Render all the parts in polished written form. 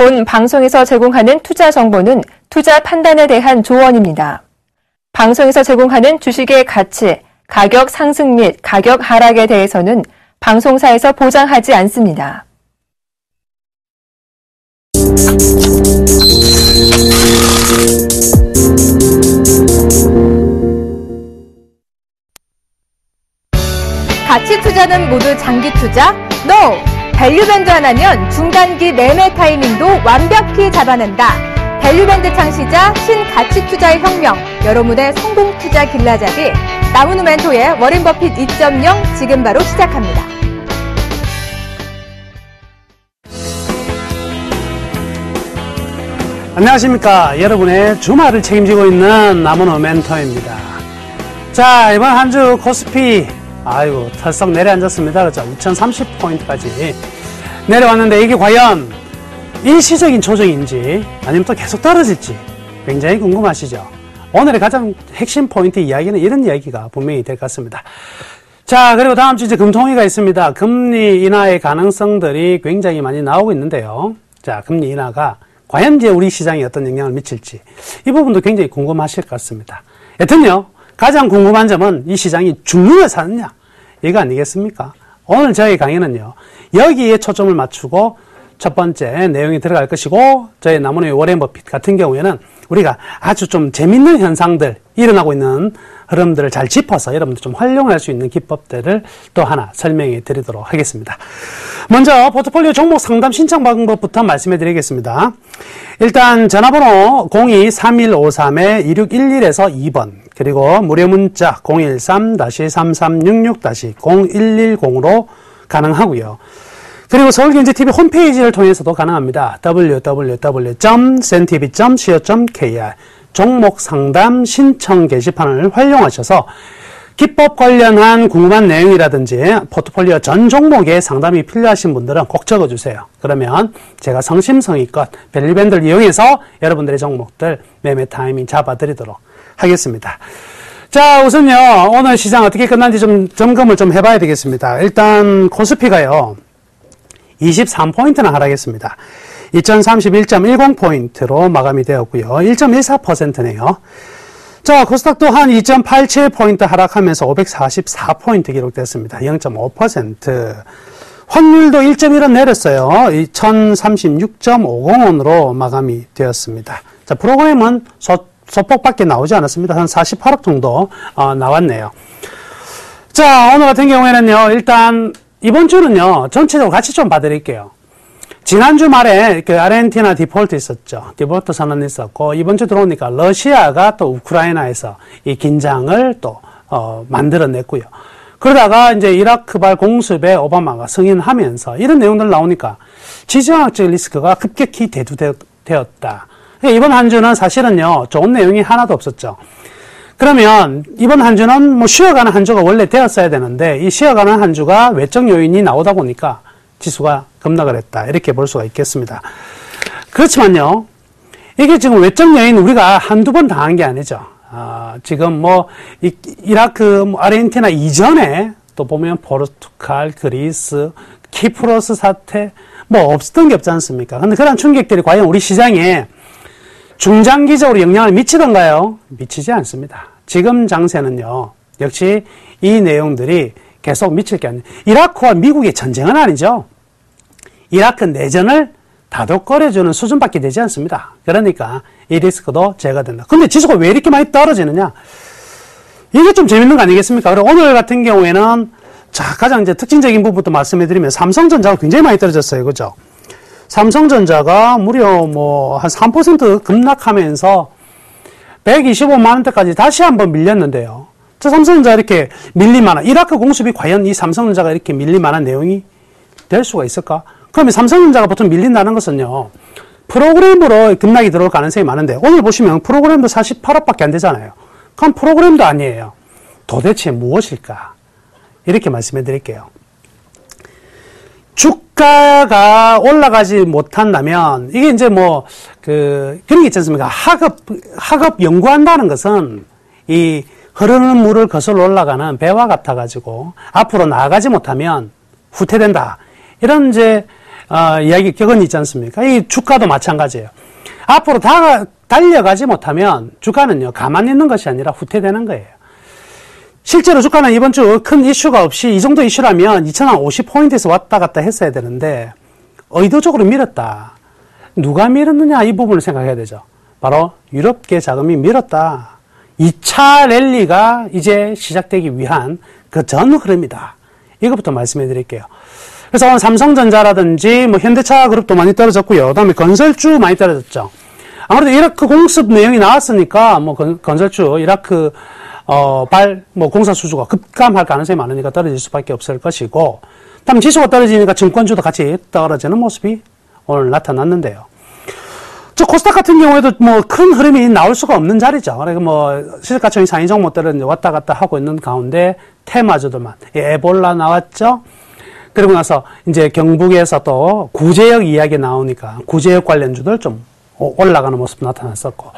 본 방송에서 제공하는 투자 정보는 투자 판단에 대한 조언입니다. 방송에서 제공하는 주식의 가치, 가격 상승 및 가격 하락에 대해서는 방송사에서 보장하지 않습니다. 가치 투자는 모두 장기 투자? NO! 밸류밴드 하나면 중단기 매매 타이밍도 완벽히 잡아낸다. 밸류밴드 창시자 신가치 투자의 혁명, 여러분의 성공 투자 길라잡이 나무누 멘토의 워렌 버핏 2.0 지금 바로 시작합니다. 안녕하십니까. 여러분의 주말을 책임지고 있는 나무누 멘토입니다. 자, 이번 한 주 코스피 아이고 털썩 내려앉았습니다. 그렇죠? 2030포인트까지 내려왔는데 이게 과연 일시적인 조정인지 아니면 또 계속 떨어질지 굉장히 궁금하시죠? 오늘의 가장 핵심 포인트 이야기는 이런 이야기가 분명히 될 것 같습니다. 자, 그리고 다음 주 이제 금통위가 있습니다. 금리 인하의 가능성들이 굉장히 많이 나오고 있는데요. 자, 금리 인하가 과연 이제 우리 시장에 어떤 영향을 미칠지 이 부분도 굉장히 궁금하실 것 같습니다. 여튼요, 가장 궁금한 점은 이 시장이 죽느냐 사느냐 이거 아니겠습니까? 오늘 저희 강의는요 여기에 초점을 맞추고 첫 번째 내용이 들어갈 것이고, 저희 나무누의 워렌 버핏 같은 경우에는 우리가 아주 좀 재밌는 현상들, 일어나고 있는 흐름들을 잘 짚어서 여러분들 좀 활용할 수 있는 기법들을 또 하나 설명해 드리도록 하겠습니다. 먼저 포트폴리오 종목 상담 신청 방법부터 말씀해 드리겠습니다. 일단 전화번호 02-3153-2611에서 2번, 그리고 무료 문자 013-3366-0110으로 가능하고요. 그리고 서울경제TV 홈페이지를 통해서도 가능합니다. www.cntv.co.kr 종목 상담 신청 게시판을 활용하셔서 기법 관련한 궁금한 내용이라든지 포트폴리오 전 종목에 상담이 필요하신 분들은 꼭 적어주세요. 그러면 제가 성심성의껏 밸류밴드를 이용해서 여러분들의 종목들 매매 타이밍 잡아드리도록 하겠습니다. 자, 우선요 오늘 시장 어떻게 끝난지 좀 점검을 좀 해봐야 되겠습니다. 일단 코스피가요 23포인트나 하락했습니다. 2031.10포인트로 마감이 되었고요. 1.14%네요. 자, 코스닥 또한 2.87포인트 하락하면서 544포인트 기록됐습니다. 0.5%. 환율도 1.1원 내렸어요. 2036.50원으로 마감이 되었습니다. 자, 프로그램은 소폭밖에 나오지 않았습니다. 한 48억 정도 나왔네요. 자, 오늘 같은 경우에는요, 일단 이번 주는요, 전체적으로 같이 좀 봐드릴게요. 지난주 말에 그 아르헨티나 디폴트 있었죠. 디폴트 선언 있었고, 이번 주 들어오니까 러시아가 또 우크라이나에서 이 긴장을 또, 만들어냈고요. 그러다가 이제 이라크발 공습에 오바마가 승인하면서 이런 내용들 나오니까 지정학적 리스크가 급격히 대두되었다. 이번 한 주는 사실은요, 좋은 내용이 하나도 없었죠. 그러면 이번 한 주는 뭐 쉬어가는 한 주가 원래 되었어야 되는데 이 쉬어가는 한 주가 외적 요인이 나오다 보니까 지수가 급락을 했다. 이렇게 볼 수가 있겠습니다. 그렇지만요. 이게 지금 외적 요인 우리가 한두 번 당한 게 아니죠. 지금 뭐 이라크, 아르헨티나 이전에 또 보면 포르투갈, 그리스, 키프로스 사태 뭐 없었던 게 없지 않습니까? 근데 그런 충격들이 과연 우리 시장에 중장기적으로 영향을 미치던가요? 미치지 않습니다. 지금 장세는요, 역시 이 내용들이 계속 미칠 게 아니에요. 이라크와 미국의 전쟁은 아니죠. 이라크 내전을 다독거려주는 수준밖에 되지 않습니다. 그러니까 이 리스크도 제거된다. 근데 지수가 왜 이렇게 많이 떨어지느냐? 이게 좀 재밌는 거 아니겠습니까? 그리고 오늘 같은 경우에는 자, 가장 이제 특징적인 부분부터 말씀해 드리면 삼성전자가 굉장히 많이 떨어졌어요. 그죠? 삼성전자가 무려 뭐 한 3% 급락하면서 125만 원대까지 다시 한번 밀렸는데요. 저 삼성전자 이렇게 밀릴만한, 이라크 공습이 과연 이 삼성전자가 이렇게 밀릴만한 내용이 될 수가 있을까? 그러면 삼성전자가 보통 밀린다는 것은요, 프로그램으로 급락이 들어올 가능성이 많은데, 오늘 보시면 프로그램도 48억밖에 안 되잖아요. 그럼 프로그램도 아니에요. 도대체 무엇일까? 이렇게 말씀해 드릴게요. 주가가 올라가지 못한다면, 이게 이제 뭐, 그런 게 있지 않습니까? 학업 연구한다는 것은, 이 흐르는 물을 거슬러 올라가는 배와 같아가지고, 앞으로 나아가지 못하면 후퇴된다. 이런 이제, 이야기 격언이 있지 않습니까? 이 주가도 마찬가지예요. 앞으로 달려가지 못하면 주가는요, 가만히 있는 것이 아니라 후퇴되는 거예요. 실제로 주가는 이번 주 큰 이슈가 없이 이 정도 이슈라면 2050포인트에서 왔다 갔다 했어야 되는데 의도적으로 밀었다. 누가 밀었느냐 이 부분을 생각해야 되죠. 바로 유럽계 자금이 밀었다. 2차 랠리가 이제 시작되기 위한 그 전 흐름이다. 이것부터 말씀해 드릴게요. 그래서 오늘 삼성전자라든지 뭐 현대차 그룹도 많이 떨어졌고요. 그다음에 건설주 많이 떨어졌죠. 아무래도 이라크 공습 내용이 나왔으니까 뭐 건설주 이라크 뭐 공사 수주가 급감할 가능성이 많으니까 떨어질 수밖에 없을 것이고, 다음 지수가 떨어지니까 증권주도 같이 떨어지는 모습이 오늘 나타났는데요. 저 코스닥 같은 경우에도 뭐 큰 흐름이 나올 수가 없는 자리죠. 그러니까 뭐 시세가총이 상위 종목들은 왔다 갔다 하고 있는 가운데 테마주들만, 에볼라 나왔죠. 그리고 나서 이제 경북에서 또 구제역 이야기 나오니까 구제역 관련주들 좀 올라가는 모습 나타났었고,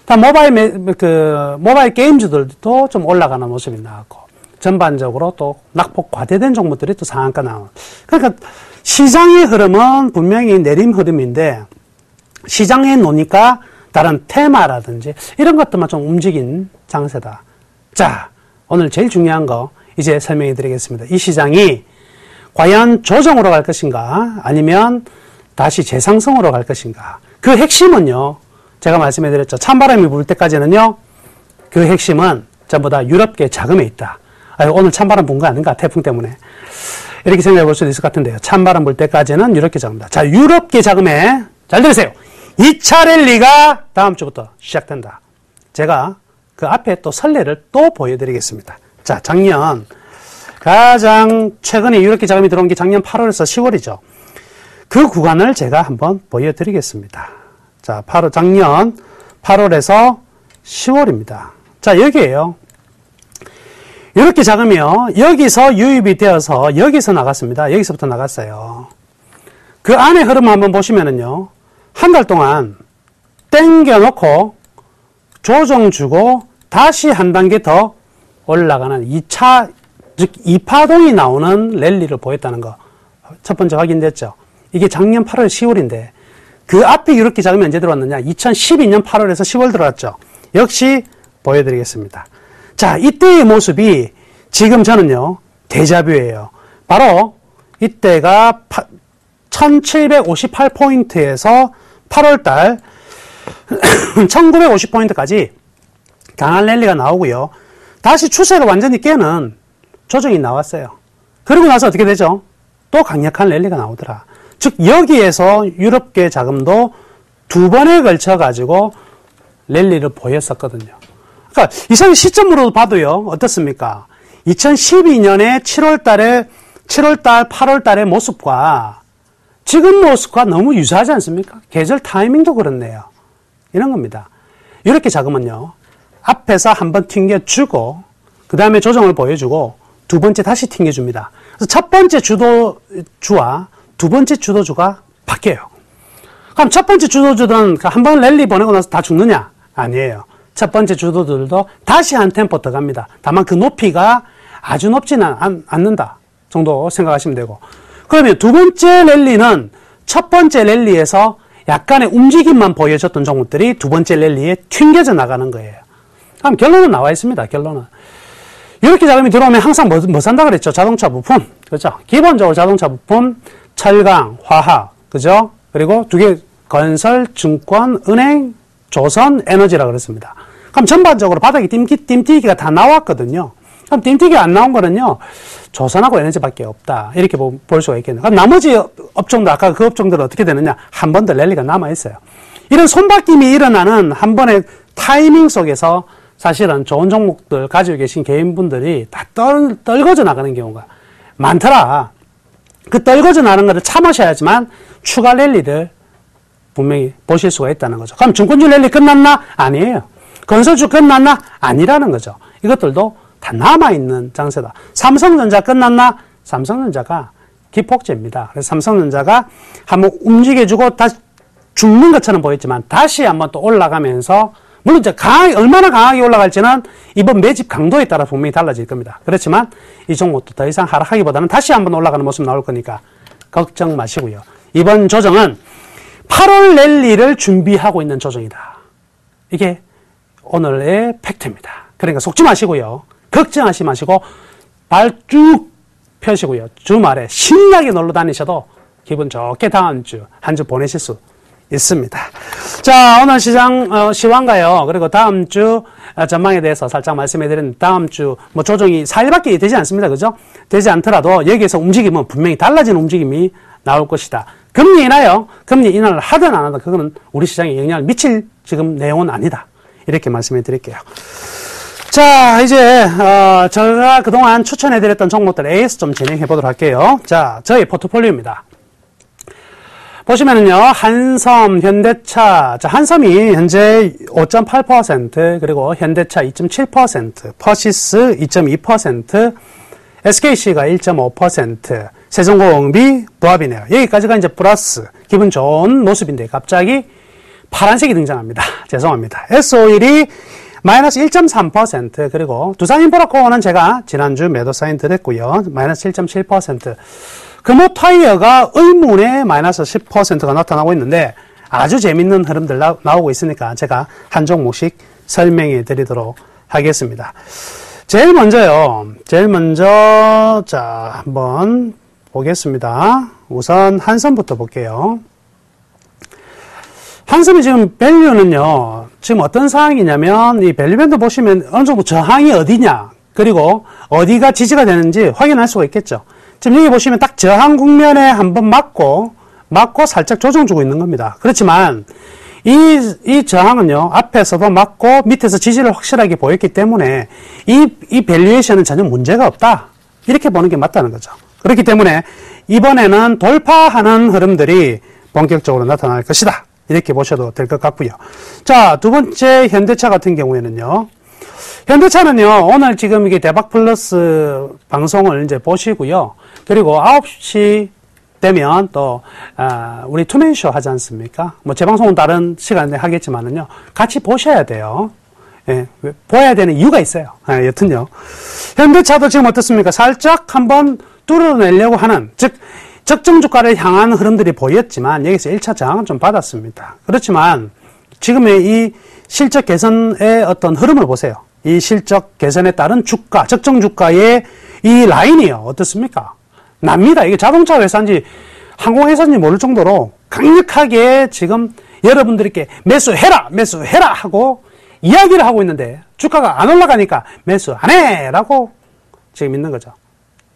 다 모바일 게임주들도 좀 올라가는 모습이 나왔고, 전반적으로 또 낙폭 과대된 종목들이 또 상한가 나온. 그러니까 시장의 흐름은 분명히 내림 흐름인데, 시장에 노니까 다른 테마라든지 이런 것들만 좀 움직인 장세다. 자, 오늘 제일 중요한 거 이제 설명해 드리겠습니다. 이 시장이 과연 조정으로 갈 것인가 아니면 다시 재상승으로 갈 것인가. 그 핵심은요, 제가 말씀해 드렸죠. 찬바람이 불 때까지는요, 그 핵심은 전부 다 유럽계 자금에 있다. 오늘 찬바람 분 거 아닌가, 태풍 때문에. 이렇게 생각해 볼 수도 있을 것 같은데요. 찬바람 불 때까지는 유럽계 자금이다. 자, 유럽계 자금에, 잘 들으세요. 2차 랠리가 다음 주부터 시작된다. 제가 그 앞에 또 선례를 또 보여드리겠습니다. 자, 작년 가장 최근에 유럽계 자금이 들어온 게 작년 8월에서 10월이죠. 그 구간을 제가 한번 보여드리겠습니다. 자, 작년 8월에서 10월입니다. 자, 여기에요. 유럽계 자금이요. 여기서 유입이 되어서 여기서 나갔습니다. 여기서부터 나갔어요. 그 안에 흐름 한번 보시면은요. 한 달 동안 땡겨놓고 조정 주고 다시 한 단계 더 올라가는 2차, 즉 2파동이 나오는 랠리를 보였다는 거. 첫 번째 확인됐죠. 이게 작년 8월 10월인데 그 앞에 유럽계 자금이 언제 들어왔느냐. 2012년 8월에서 10월 들어왔죠. 역시 보여드리겠습니다. 자, 이때의 모습이 지금 저는요, 데자뷰예요. 바로 이때가 1758포인트에서 8월달 1950포인트까지 강한 랠리가 나오고요. 다시 추세를 완전히 깨는 조정이 나왔어요. 그리고 나서 어떻게 되죠? 또 강력한 랠리가 나오더라. 즉 여기에서 유럽계 자금도 두 번에 걸쳐 가지고 랠리를 보였었거든요. 그러니까 이상 시점으로 봐도요, 어떻습니까? 2012년에 7월달, 8월달의 모습과 지금 모습과 너무 유사하지 않습니까? 계절 타이밍도 그렇네요. 이런 겁니다. 이렇게 자금은요, 앞에서 한번 튕겨주고, 그 다음에 조정을 보여주고, 두 번째 다시 튕겨줍니다. 그래서 첫 번째 주도주와 두 번째 주도주가 바뀌어요. 그럼 첫 번째 주도주들은 한 번 랠리 보내고 나서 다 죽느냐? 아니에요. 첫 번째 주도들도 다시 한 템포 더 갑니다. 다만 그 높이가 아주 높지는 않는다 정도 생각하시면 되고, 그러면 두 번째 랠리는 첫 번째 랠리에서 약간의 움직임만 보여줬던 종목들이 두 번째 랠리에 튕겨져 나가는 거예요. 그럼 결론은 나와 있습니다. 결론은. 이렇게 자금이 들어오면 항상 뭐 산다 그랬죠? 자동차 부품. 그죠? 기본적으로 자동차 부품, 철강, 화학. 그죠? 그리고 두 개, 건설, 증권, 은행, 조선, 에너지라고 그랬습니다. 그럼 전반적으로 바닥에 띵튀기가 다 나왔거든요. 그럼 띵튀기 안 나온 거는요, 조선하고 에너지밖에 없다. 이렇게 볼 수가 있겠네요. 그럼 나머지 업종들, 아까 그 업종들은 어떻게 되느냐? 한 번 더 랠리가 남아있어요. 이런 손바뀜이 일어나는 한 번의 타이밍 속에서 사실은 좋은 종목들 가지고 계신 개인분들이 다 떨궈져 나가는 경우가 많더라. 그 떨궈져 나가는 것을 참으셔야지만 추가 랠리를 분명히 보실 수가 있다는 거죠. 그럼 증권주 랠리 끝났나? 아니에요. 건설주 끝났나? 아니라는 거죠. 이것들도 다 남아있는 장세다. 삼성전자 끝났나? 삼성전자가 기폭제입니다. 그래서 삼성전자가 한번 움직여주고 다시 죽는 것처럼 보였지만 다시 한번 또 올라가면서, 물론 이제 얼마나 강하게 올라갈지는 이번 매집 강도에 따라 분명히 달라질 겁니다. 그렇지만 이 종목도 더 이상 하락하기보다는 다시 한번 올라가는 모습 나올 거니까 걱정 마시고요. 이번 조정은 8월 랠리를 준비하고 있는 조정이다. 이게 오늘의 팩트입니다. 그러니까 속지 마시고요. 걱정하지 마시고 발 쭉 펴시고요. 주말에 신나게 놀러 다니셔도 기분 좋게 다음 주, 한 주 보내실 수 있습니다. 자, 오늘 시황가요. 그리고 다음 주 전망에 대해서 살짝 말씀해 드린 다음 주, 조정이 4일밖에 되지 않습니다. 그죠? 되지 않더라도 여기에서 움직임은 분명히 달라지는 움직임이 나올 것이다. 금리 인하요. 금리 인하를 하든 안 하든 그거는 우리 시장에 영향을 미칠 지금 내용은 아니다. 이렇게 말씀해 드릴게요. 자, 이제 제가 그동안 추천해 드렸던 종목들 AS 좀 진행해 보도록 할게요. 자, 저희 포트폴리오입니다. 보시면은요, 한섬, 현대차. 자, 한섬이 현재 5.8%, 그리고 현대차 2.7%, 퍼시스 2.2%, SKC가 1.5%, 세종공업이 부합이네요. 여기까지가 이제 플러스, 기분 좋은 모습인데, 갑자기 파란색이 등장합니다. 죄송합니다. S51이 마이너스 1.3%, 그리고 두산인프라코어는 제가 지난주 매도 사인 드렸고요. 마이너스 1.7%. 금호타이어가 의문의 마이너스 10%가 나타나고 있는데 아주 재밌는 흐름들 나오고 있으니까 제가 한 종목씩 설명해 드리도록 하겠습니다. 제일 먼저, 자, 한번 보겠습니다. 우선 한섬부터 볼게요. 한섬이 지금 밸류는요, 지금 어떤 상황이냐면, 이 밸류밴드 보시면 어느 정도 저항이 어디냐, 그리고 어디가 지지가 되는지 확인할 수가 있겠죠. 지금 여기 보시면 딱 저항 국면에 한번 맞고 살짝 조정 주고 있는 겁니다. 그렇지만, 이 저항은요, 앞에서도 맞고 밑에서 지지를 확실하게 보였기 때문에, 이 밸류에이션은 전혀 문제가 없다. 이렇게 보는 게 맞다는 거죠. 그렇기 때문에, 이번에는 돌파하는 흐름들이 본격적으로 나타날 것이다. 이렇게 보셔도 될 것 같고요. 자, 두 번째 현대차 같은 경우에는요. 현대차는요, 오늘 지금 이게 대박 플러스 방송을 이제 보시고요. 그리고 9시 되면 또, 우리 투맨쇼 하지 않습니까? 재방송은 다른 시간에 하겠지만은요. 같이 보셔야 돼요. 예, 보아야 되는 이유가 있어요. 여튼요. 현대차도 지금 어떻습니까? 살짝 한번 뚫어내려고 하는, 즉, 적정 주가를 향한 흐름들이 보였지만 여기서 1차 저항은 좀 받았습니다. 그렇지만 지금의 이 실적 개선의 어떤 흐름을 보세요. 이 실적 개선에 따른 주가, 적정 주가의 이 라인이요. 어떻습니까? 납니다. 이게 자동차 회사인지 항공회사인지 모를 정도로 강력하게 지금 여러분들께 매수해라 하고 이야기를 하고 있는데 주가가 안 올라가니까 매수 안 해! 라고 지금 있는 거죠.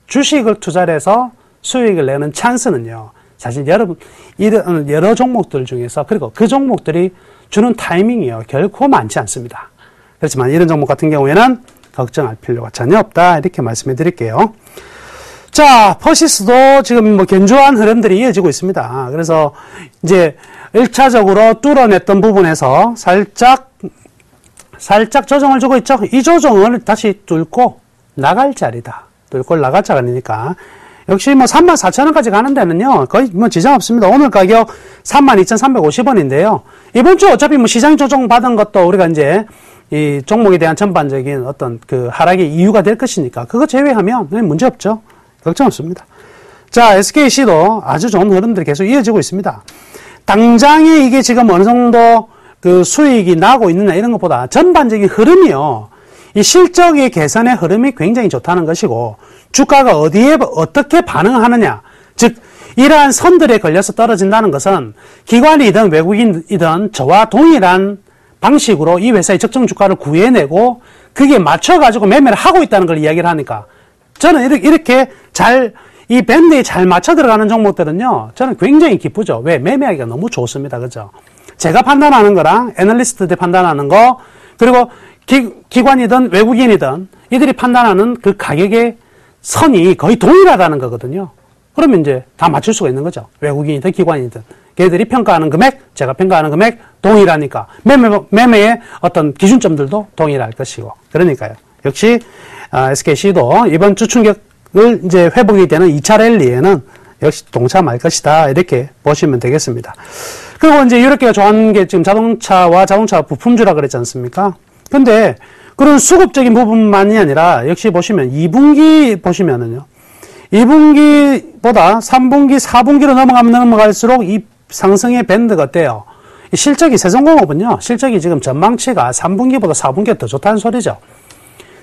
주식을 투자를 해서 수익을 내는 찬스는요, 사실 여러 종목들 중에서, 그리고 그 종목들이 주는 타이밍이요, 결코 많지 않습니다. 그렇지만 이런 종목 같은 경우에는 걱정할 필요가 전혀 없다. 이렇게 말씀해 드릴게요. 자, 퍼시스도 지금 견조한 흐름들이 이어지고 있습니다. 그래서 이제 1차적으로 뚫어냈던 부분에서 살짝 조정을 주고 있죠. 이 조정을 다시 뚫고 나갈 자리다. 뚫고 나갈 자리니까. 역시 34,000원까지 가는 데는요, 거의 지장 없습니다. 오늘 가격 32,350원인데요. 이번 주 어차피 시장 조정 받은 것도 우리가 이제 이 종목에 대한 전반적인 어떤 그 하락의 이유가 될 것이니까 그거 제외하면 문제 없죠. 걱정 없습니다. 자, SKC도 아주 좋은 흐름들이 계속 이어지고 있습니다. 당장에 이게 지금 어느 정도 그 수익이 나고 있느냐 이런 것보다 전반적인 흐름이요. 이 실적의 개선의 흐름이 굉장히 좋다는 것이고 주가가 어디에 어떻게 반응하느냐, 즉 이러한 선들에 걸려서 떨어진다는 것은 기관이든 외국인이든 저와 동일한 방식으로 이 회사의 적정 주가를 구해내고 그게 맞춰가지고 매매를 하고 있다는 걸 이야기를 하니까 저는 이렇게 이 밴드에 잘 맞춰 들어가는 종목들은요, 저는 굉장히 기쁘죠. 왜? 매매하기가 너무 좋습니다. 그죠? 제가 판단하는 거랑 애널리스트들 판단하는 거, 그리고 기관이든 외국인이든 이들이 판단하는 그 가격의 선이 거의 동일하다는 거거든요. 그러면 이제 다 맞출 수가 있는 거죠. 외국인이든 기관이든. 걔들이 평가하는 금액, 제가 평가하는 금액 동일하니까 매매의 어떤 기준점들도 동일할 것이고. 그러니까요. 역시 SKC도 이번 주 충격을 이제 회복이 되는 2차 랠리에는 역시 동참할 것이다. 이렇게 보시면 되겠습니다. 그리고 이제 이렇게 좋아하는 게 지금 자동차와 자동차 부품주라 그랬지 않습니까? 근데 그런 수급적인 부분만이 아니라 역시 보시면 2분기 보시면은요. 2분기보다 3분기, 4분기로 넘어갈수록 이 상승의 밴드가 어때요? 이 실적이 세종공업은요, 실적이 지금 전망치가 3분기보다 4분기가 더 좋다는 소리죠.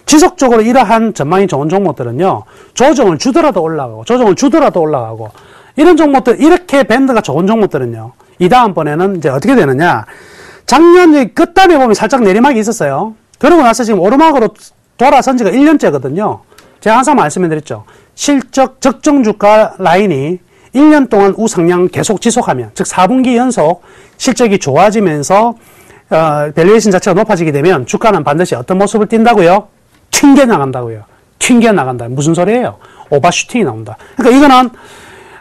지속적으로 이러한 전망이 좋은 종목들은요, 조정을 주더라도 올라가고, 이런 종목들, 이렇게 밴드가 좋은 종목들은요, 이 다음번에는 이제 어떻게 되느냐. 작년 끝단에 보면 살짝 내리막이 있었어요. 그러고 나서 지금 오르막으로 돌아선 지가 1년째거든요. 제가 항상 말씀해드렸죠. 실적 적정 주가 라인이 1년 동안 우상향 계속 지속하면, 즉 4분기 연속 실적이 좋아지면서 밸류에이션 자체가 높아지게 되면 주가는 반드시 어떤 모습을 띈다고요? 튕겨나간다고요. 튕겨나간다. 무슨 소리예요? 오버슈팅이 나온다. 그러니까 이거는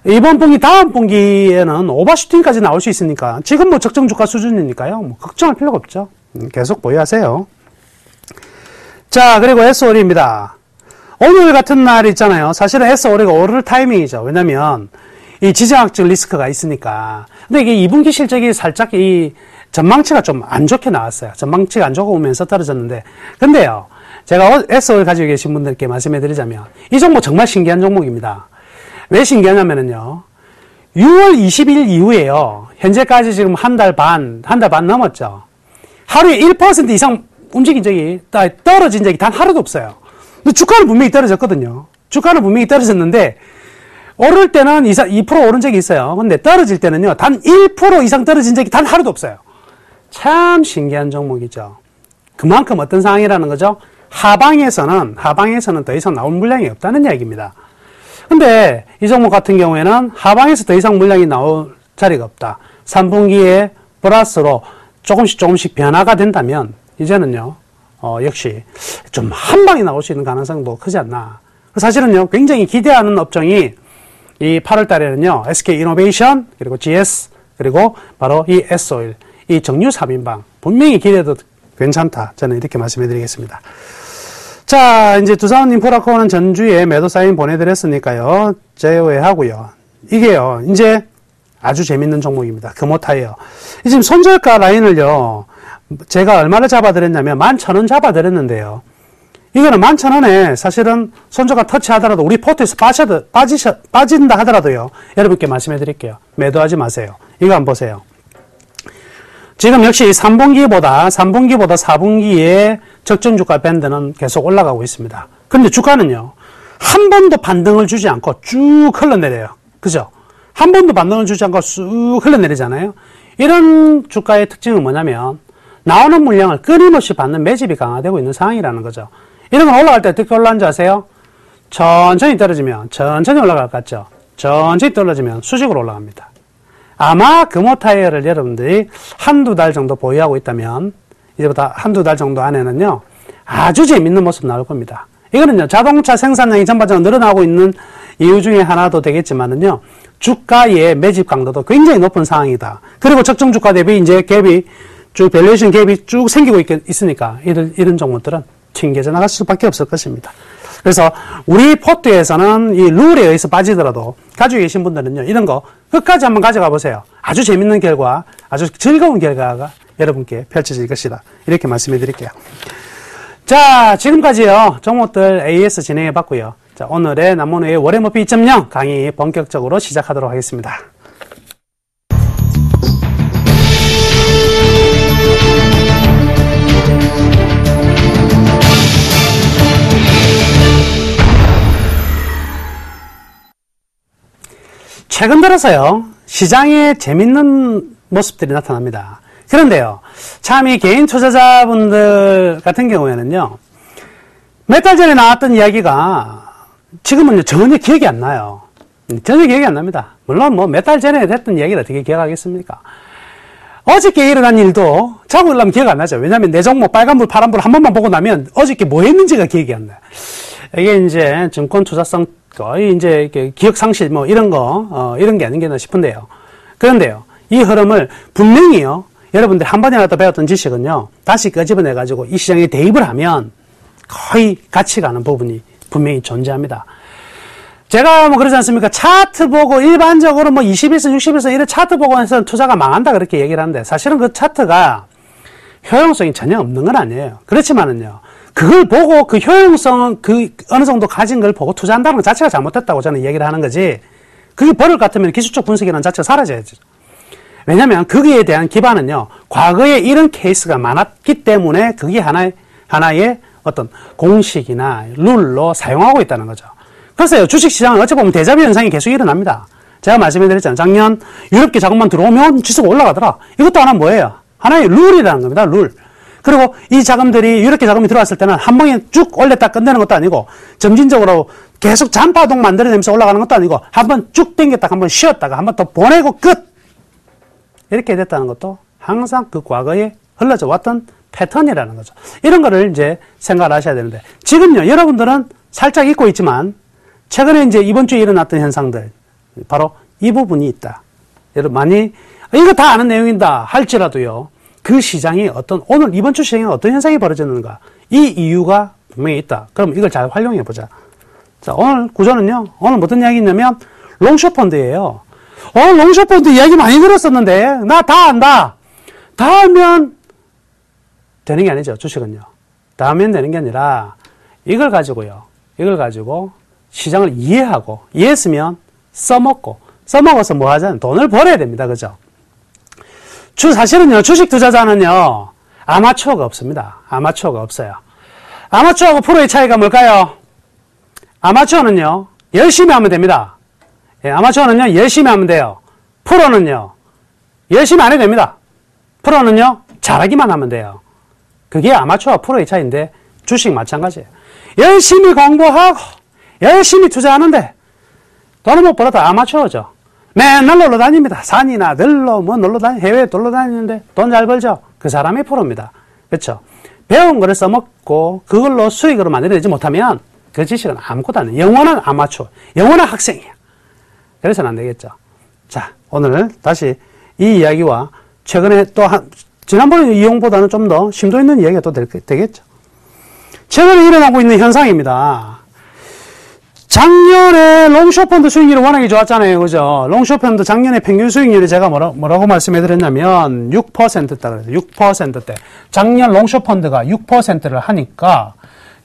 이번 분기, 다음 분기에는 오버슈팅까지 나올 수 있으니까 지금 뭐 적정 주가 수준이니까요. 뭐 걱정할 필요가 없죠. 계속 보유하세요. 자, 그리고 S-오일입니다. 오늘 같은 날 있잖아요. 사실은 S-오일이 오를 타이밍이죠. 왜냐면 이 지정학적 리스크가 있으니까. 근데 이게 2분기 실적이 살짝 이 전망치가 좀 안 좋게 나왔어요. 전망치가 안 좋고 오면서 떨어졌는데. 근데요, 제가 S-오일 가지고 계신 분들께 말씀해 드리자면 이 종목 정말 신기한 종목입니다. 왜 신기하냐면요. 6월 20일 이후에요. 현재까지 지금 한 달 반 넘었죠. 하루에 1% 이상 움직인 적이, 떨어진 적이 단 하루도 없어요. 근데 주가는 분명히 떨어졌거든요. 주가는 분명히 떨어졌는데, 오를 때는 2% 오른 적이 있어요. 근데 떨어질 때는요, 단 1% 이상 떨어진 적이 단 하루도 없어요. 참 신기한 종목이죠. 그만큼 어떤 상황이라는 거죠? 하방에서는 더 이상 나올 물량이 없다는 이야기입니다. 근데 이 종목 같은 경우에는 하방에서 더 이상 물량이 나올 자리가 없다. 3분기에 플러스로 조금씩 변화가 된다면 이제는요, 역시 좀 한 방에 나올 수 있는 가능성도 크지 않나. 사실은요, 굉장히 기대하는 업종이 이 8월 달에는요, SK이노베이션, 그리고 GS, 그리고 바로 이 S-오일, 이 정유 3인방. 분명히 기대도 괜찮다. 저는 이렇게 말씀해 드리겠습니다. 자, 이제 두산 인프라코어는 전주에 매도 사인 보내드렸으니까요. 제외하고요. 이게요, 이제 아주 재밌는 종목입니다. 금호타이어. 지금 손절가 라인을요, 제가 얼마를 잡아드렸냐면 11,000원 잡아드렸는데요. 이거는 11,000원에 사실은 손절가 터치하더라도 우리 포트에서 빠진다 하더라도요. 여러분께 말씀해 드릴게요. 매도하지 마세요. 이거 한번 보세요. 지금 역시 3분기보다 4분기의 적정 주가 밴드는 계속 올라가고 있습니다. 그런데 주가는요, 한 번도 반등을 주지 않고 쭉 흘러내려요. 그죠? 한 번도 반등을 주지 않고 쑥 흘러내리잖아요. 이런 주가의 특징은 뭐냐면, 나오는 물량을 끊임없이 받는 매집이 강화되고 있는 상황이라는 거죠. 이런 건 올라갈 때 어떻게 올라가는지 아세요? 천천히 떨어지면 천천히 올라갈 것 같죠? 천천히 떨어지면 수직으로 올라갑니다. 아마 금호타이어를 여러분들이 한두 달 정도 보유하고 있다면, 이제부터 한두 달 정도 안에는요, 아주 재밌는 모습 나올 겁니다. 이거는요, 자동차 생산량이 전반적으로 늘어나고 있는 이유 중에 하나도 되겠지만은요, 주가의 매집 강도도 굉장히 높은 상황이다. 그리고 적정 주가 대비 이제 밸류에이션 갭이 쭉 생기고 있으니까, 이런 종목들은 튕겨져 나갈 수밖에 없을 것입니다. 그래서 우리 포트에서는 이 룰에 의해서 빠지더라도 가지고 계신 분들은요, 이런 거 끝까지 한번 가져가 보세요. 아주 재밌는 결과, 아주 즐거운 결과가 여러분께 펼쳐질 것이다. 이렇게 말씀해 드릴게요. 자, 지금까지요, 종목들 AS 진행해 봤고요. 자, 오늘의 남문의 월요목표 2.0 강의 본격적으로 시작하도록 하겠습니다. 최근 들어서요, 시장에 재밌는 모습들이 나타납니다. 그런데요, 참 이 개인 투자자분들 같은 경우에는요, 몇 달 전에 나왔던 이야기가 지금은 전혀 기억이 안 나요. 전혀 기억이 안 납니다. 물론 뭐 몇 달 전에 했던 이야기를 어떻게 기억하겠습니까? 어저께 일어난 일도 자고 일어나면 기억 안 나죠. 왜냐하면 내 종목 빨간불, 파란불 한 번만 보고 나면 어저께 뭐 했는지가 기억이 안 나요. 이게 이제 증권 투자성 거의 이제 기억 상실 뭐 이런 게 아닌가 싶은데요. 그런데요, 이 흐름을 분명히요, 여러분들 한 번이라도 배웠던 지식은요, 다시 끄집어내가지고 이 시장에 대입을 하면 거의 같이 가는 부분이 분명히 존재합니다. 제가 뭐 그러지 않습니까? 차트 보고 일반적으로 뭐 21선, 60일선 이런 차트 보고 해서 투자가 망한다 그렇게 얘기를 하는데, 사실은 그 차트가 효용성이 전혀 없는 건 아니에요. 그렇지만은요, 그걸 보고 그 효용성은 그 어느 정도 가진 걸 보고 투자한다는 것 자체가 잘못됐다고 저는 얘기를 하는 거지. 그게 버릇 같으면 기술적 분석이라는 자체가 사라져야죠. 왜냐면 거기에 대한 기반은요, 과거에 이런 케이스가 많았기 때문에 그게 하나의 어떤 공식이나 룰로 사용하고 있다는 거죠. 그래서 주식시장은 어찌 보면 대자뷰 현상이 계속 일어납니다. 제가 말씀드렸잖아요. 작년 유럽계 자금만 들어오면 지수가 올라가더라. 이것도 하나 뭐예요? 하나의 룰이라는 겁니다. 룰. 그리고 이 자금들이 유럽계 자금이 들어왔을 때는 한 방에 쭉 올렸다 끝내는 것도 아니고 점진적으로 계속 잔파동 만들어내면서 올라가는 것도 아니고 한번 쭉 당겼다가 한번 쉬었다가 한번 더 보내고 끝! 이렇게 됐다는 것도 항상 그 과거에 흘러져 왔던 패턴이라는 거죠. 이런 거를 이제 생각을 하셔야 되는데, 지금요, 여러분들은 살짝 잊고 있지만, 최근에 이제 이번 주에 일어났던 현상들, 바로 이 부분이 있다. 여러분 이거 다 아는 내용이다 할지라도요, 그 시장이 이번 주 시장에 어떤 현상이 벌어졌는가, 이 이유가 분명히 있다. 그럼 이걸 잘 활용해 보자. 자, 오늘 구조는요, 오늘 어떤 이야기 있냐면, 롱숏펀드예요. 롱숏펀드 이야기 많이 들었었는데, 나 다 안다. 다 알면 되는 게 아니죠, 주식은요. 다 하면 되는 게 아니라, 이걸 가지고 시장을 이해했으면 써먹어서 뭐 하자면 돈을 벌어야 됩니다. 그죠? 사실은요, 주식 투자자는요, 아마추어가 없습니다. 아마추어가 없어요. 아마추어하고 프로의 차이가 뭘까요? 아마추어는요, 열심히 하면 됩니다. 예, 아마추어는요, 열심히 하면 돼요. 프로는요, 열심히 안 해도 됩니다. 프로는요, 잘하기만 하면 돼요. 그게 아마추어와 프로의 차이인데, 주식 마찬가지예요. 열심히 공부하고, 열심히 투자하는데, 돈을 못 벌어도 아마추어죠. 맨날 놀러 다닙니다. 산이나 들러, 해외 놀러 다니는데 돈 잘 벌죠? 그 사람이 프로입니다. 그렇죠? 배운 거를 써먹고, 그걸로 수익으로 만들어내지 못하면, 그 지식은 아무것도 안 해. 영원한 아마추어, 영원한 학생이야. 그래서는 안 되겠죠. 자, 오늘 다시 이 이야기와 최근에 지난번에 이용보다는 좀 더 심도 있는 이야기가 또 되겠죠. 최근에 일어나고 있는 현상입니다. 작년에 롱숏펀드 수익률이 워낙에 좋았잖아요. 그죠? 롱숏펀드 작년에 평균 수익률이 제가 뭐라고 말씀해 드렸냐면 6%다 그래요. 6%대. 작년 롱숏펀드가 6%를 하니까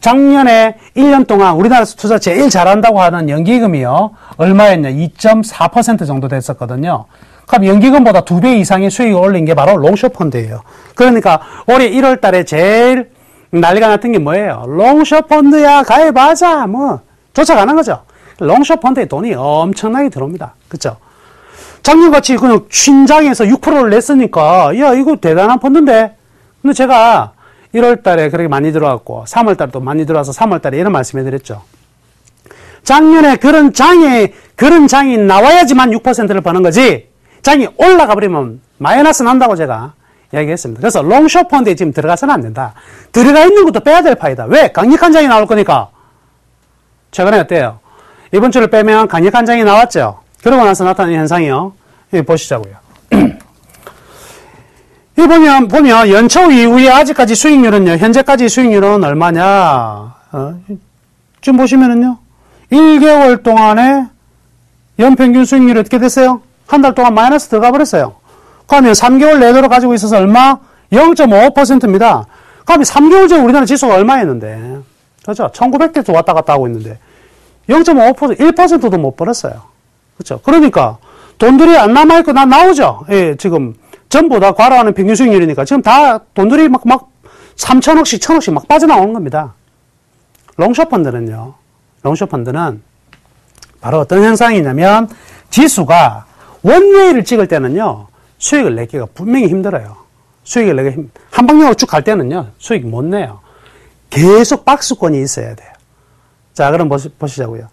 작년에 1년 동안 우리나라에서 투자 제일 잘한다고 하는 연기금이요. 얼마였냐? 2.4% 정도 됐었거든요. 그럼 연기금보다 2배 이상의 수익을 올린 게 바로 롱숏펀드예요. 그러니까 올해 1월 달에 제일 난리가 났던 게 뭐예요? 롱숏펀드야 가입하자 쫓아가는 거죠. 롱숏펀드에 돈이 엄청나게 들어옵니다. 그쵸? 작년같이 그냥 춘장에서 6%를 냈으니까 야 이거 대단한 펀드인데. 근데 제가 1월 달에 그렇게 많이 들어왔고 3월 달에 또 많이 들어와서 3월 달에 이런 말씀해 드렸죠. 작년에 그런 장이 나와야지만 6%를 버는 거지 장이 올라가 버리면 마이너스 난다고 제가 이야기했습니다. 그래서 롱숏펀드에 지금 들어가서는 안 된다. 들어가 있는 것도 빼야 될 파이다. 왜? 강력한 장이 나올 거니까. 최근에 어때요? 이번 주를 빼면 강력한 장이 나왔죠? 그러고 나서 나타나는 현상이요. 여기 보시자고요. 이 보면 연초 이후에 아직까지 수익률은요, 현재까지 수익률은 얼마냐? 지금 보시면은요, 1개월 동안에 연평균 수익률이 어떻게 됐어요? 한 달 동안 마이너스 들어가 버렸어요. 그러면 3개월 내도록 가지고 있어서 얼마? 0.5%입니다. 그러면 3개월 전에 우리나라 지수가 얼마였는데? 그렇죠? 1900대도 왔다 갔다 하고 있는데 0.5%, 1%도 못 벌었어요. 그렇죠? 그러니까 돈들이 안 남아있고 나오죠? 예, 지금 전부 다 과로하는 평균 수익률이니까 지금 다 돈들이 막 3천억씩, 1천억씩 막 빠져나오는 겁니다. 롱숏펀드는 바로 어떤 현상이냐면 지수가 원웨이를 찍을 때는요, 수익을 내기가 분명히 힘들어요. 한 방향으로 쭉 갈 때는요, 수익 못 내요. 계속 박스권이 있어야 돼요. 자, 그럼 보시자고요.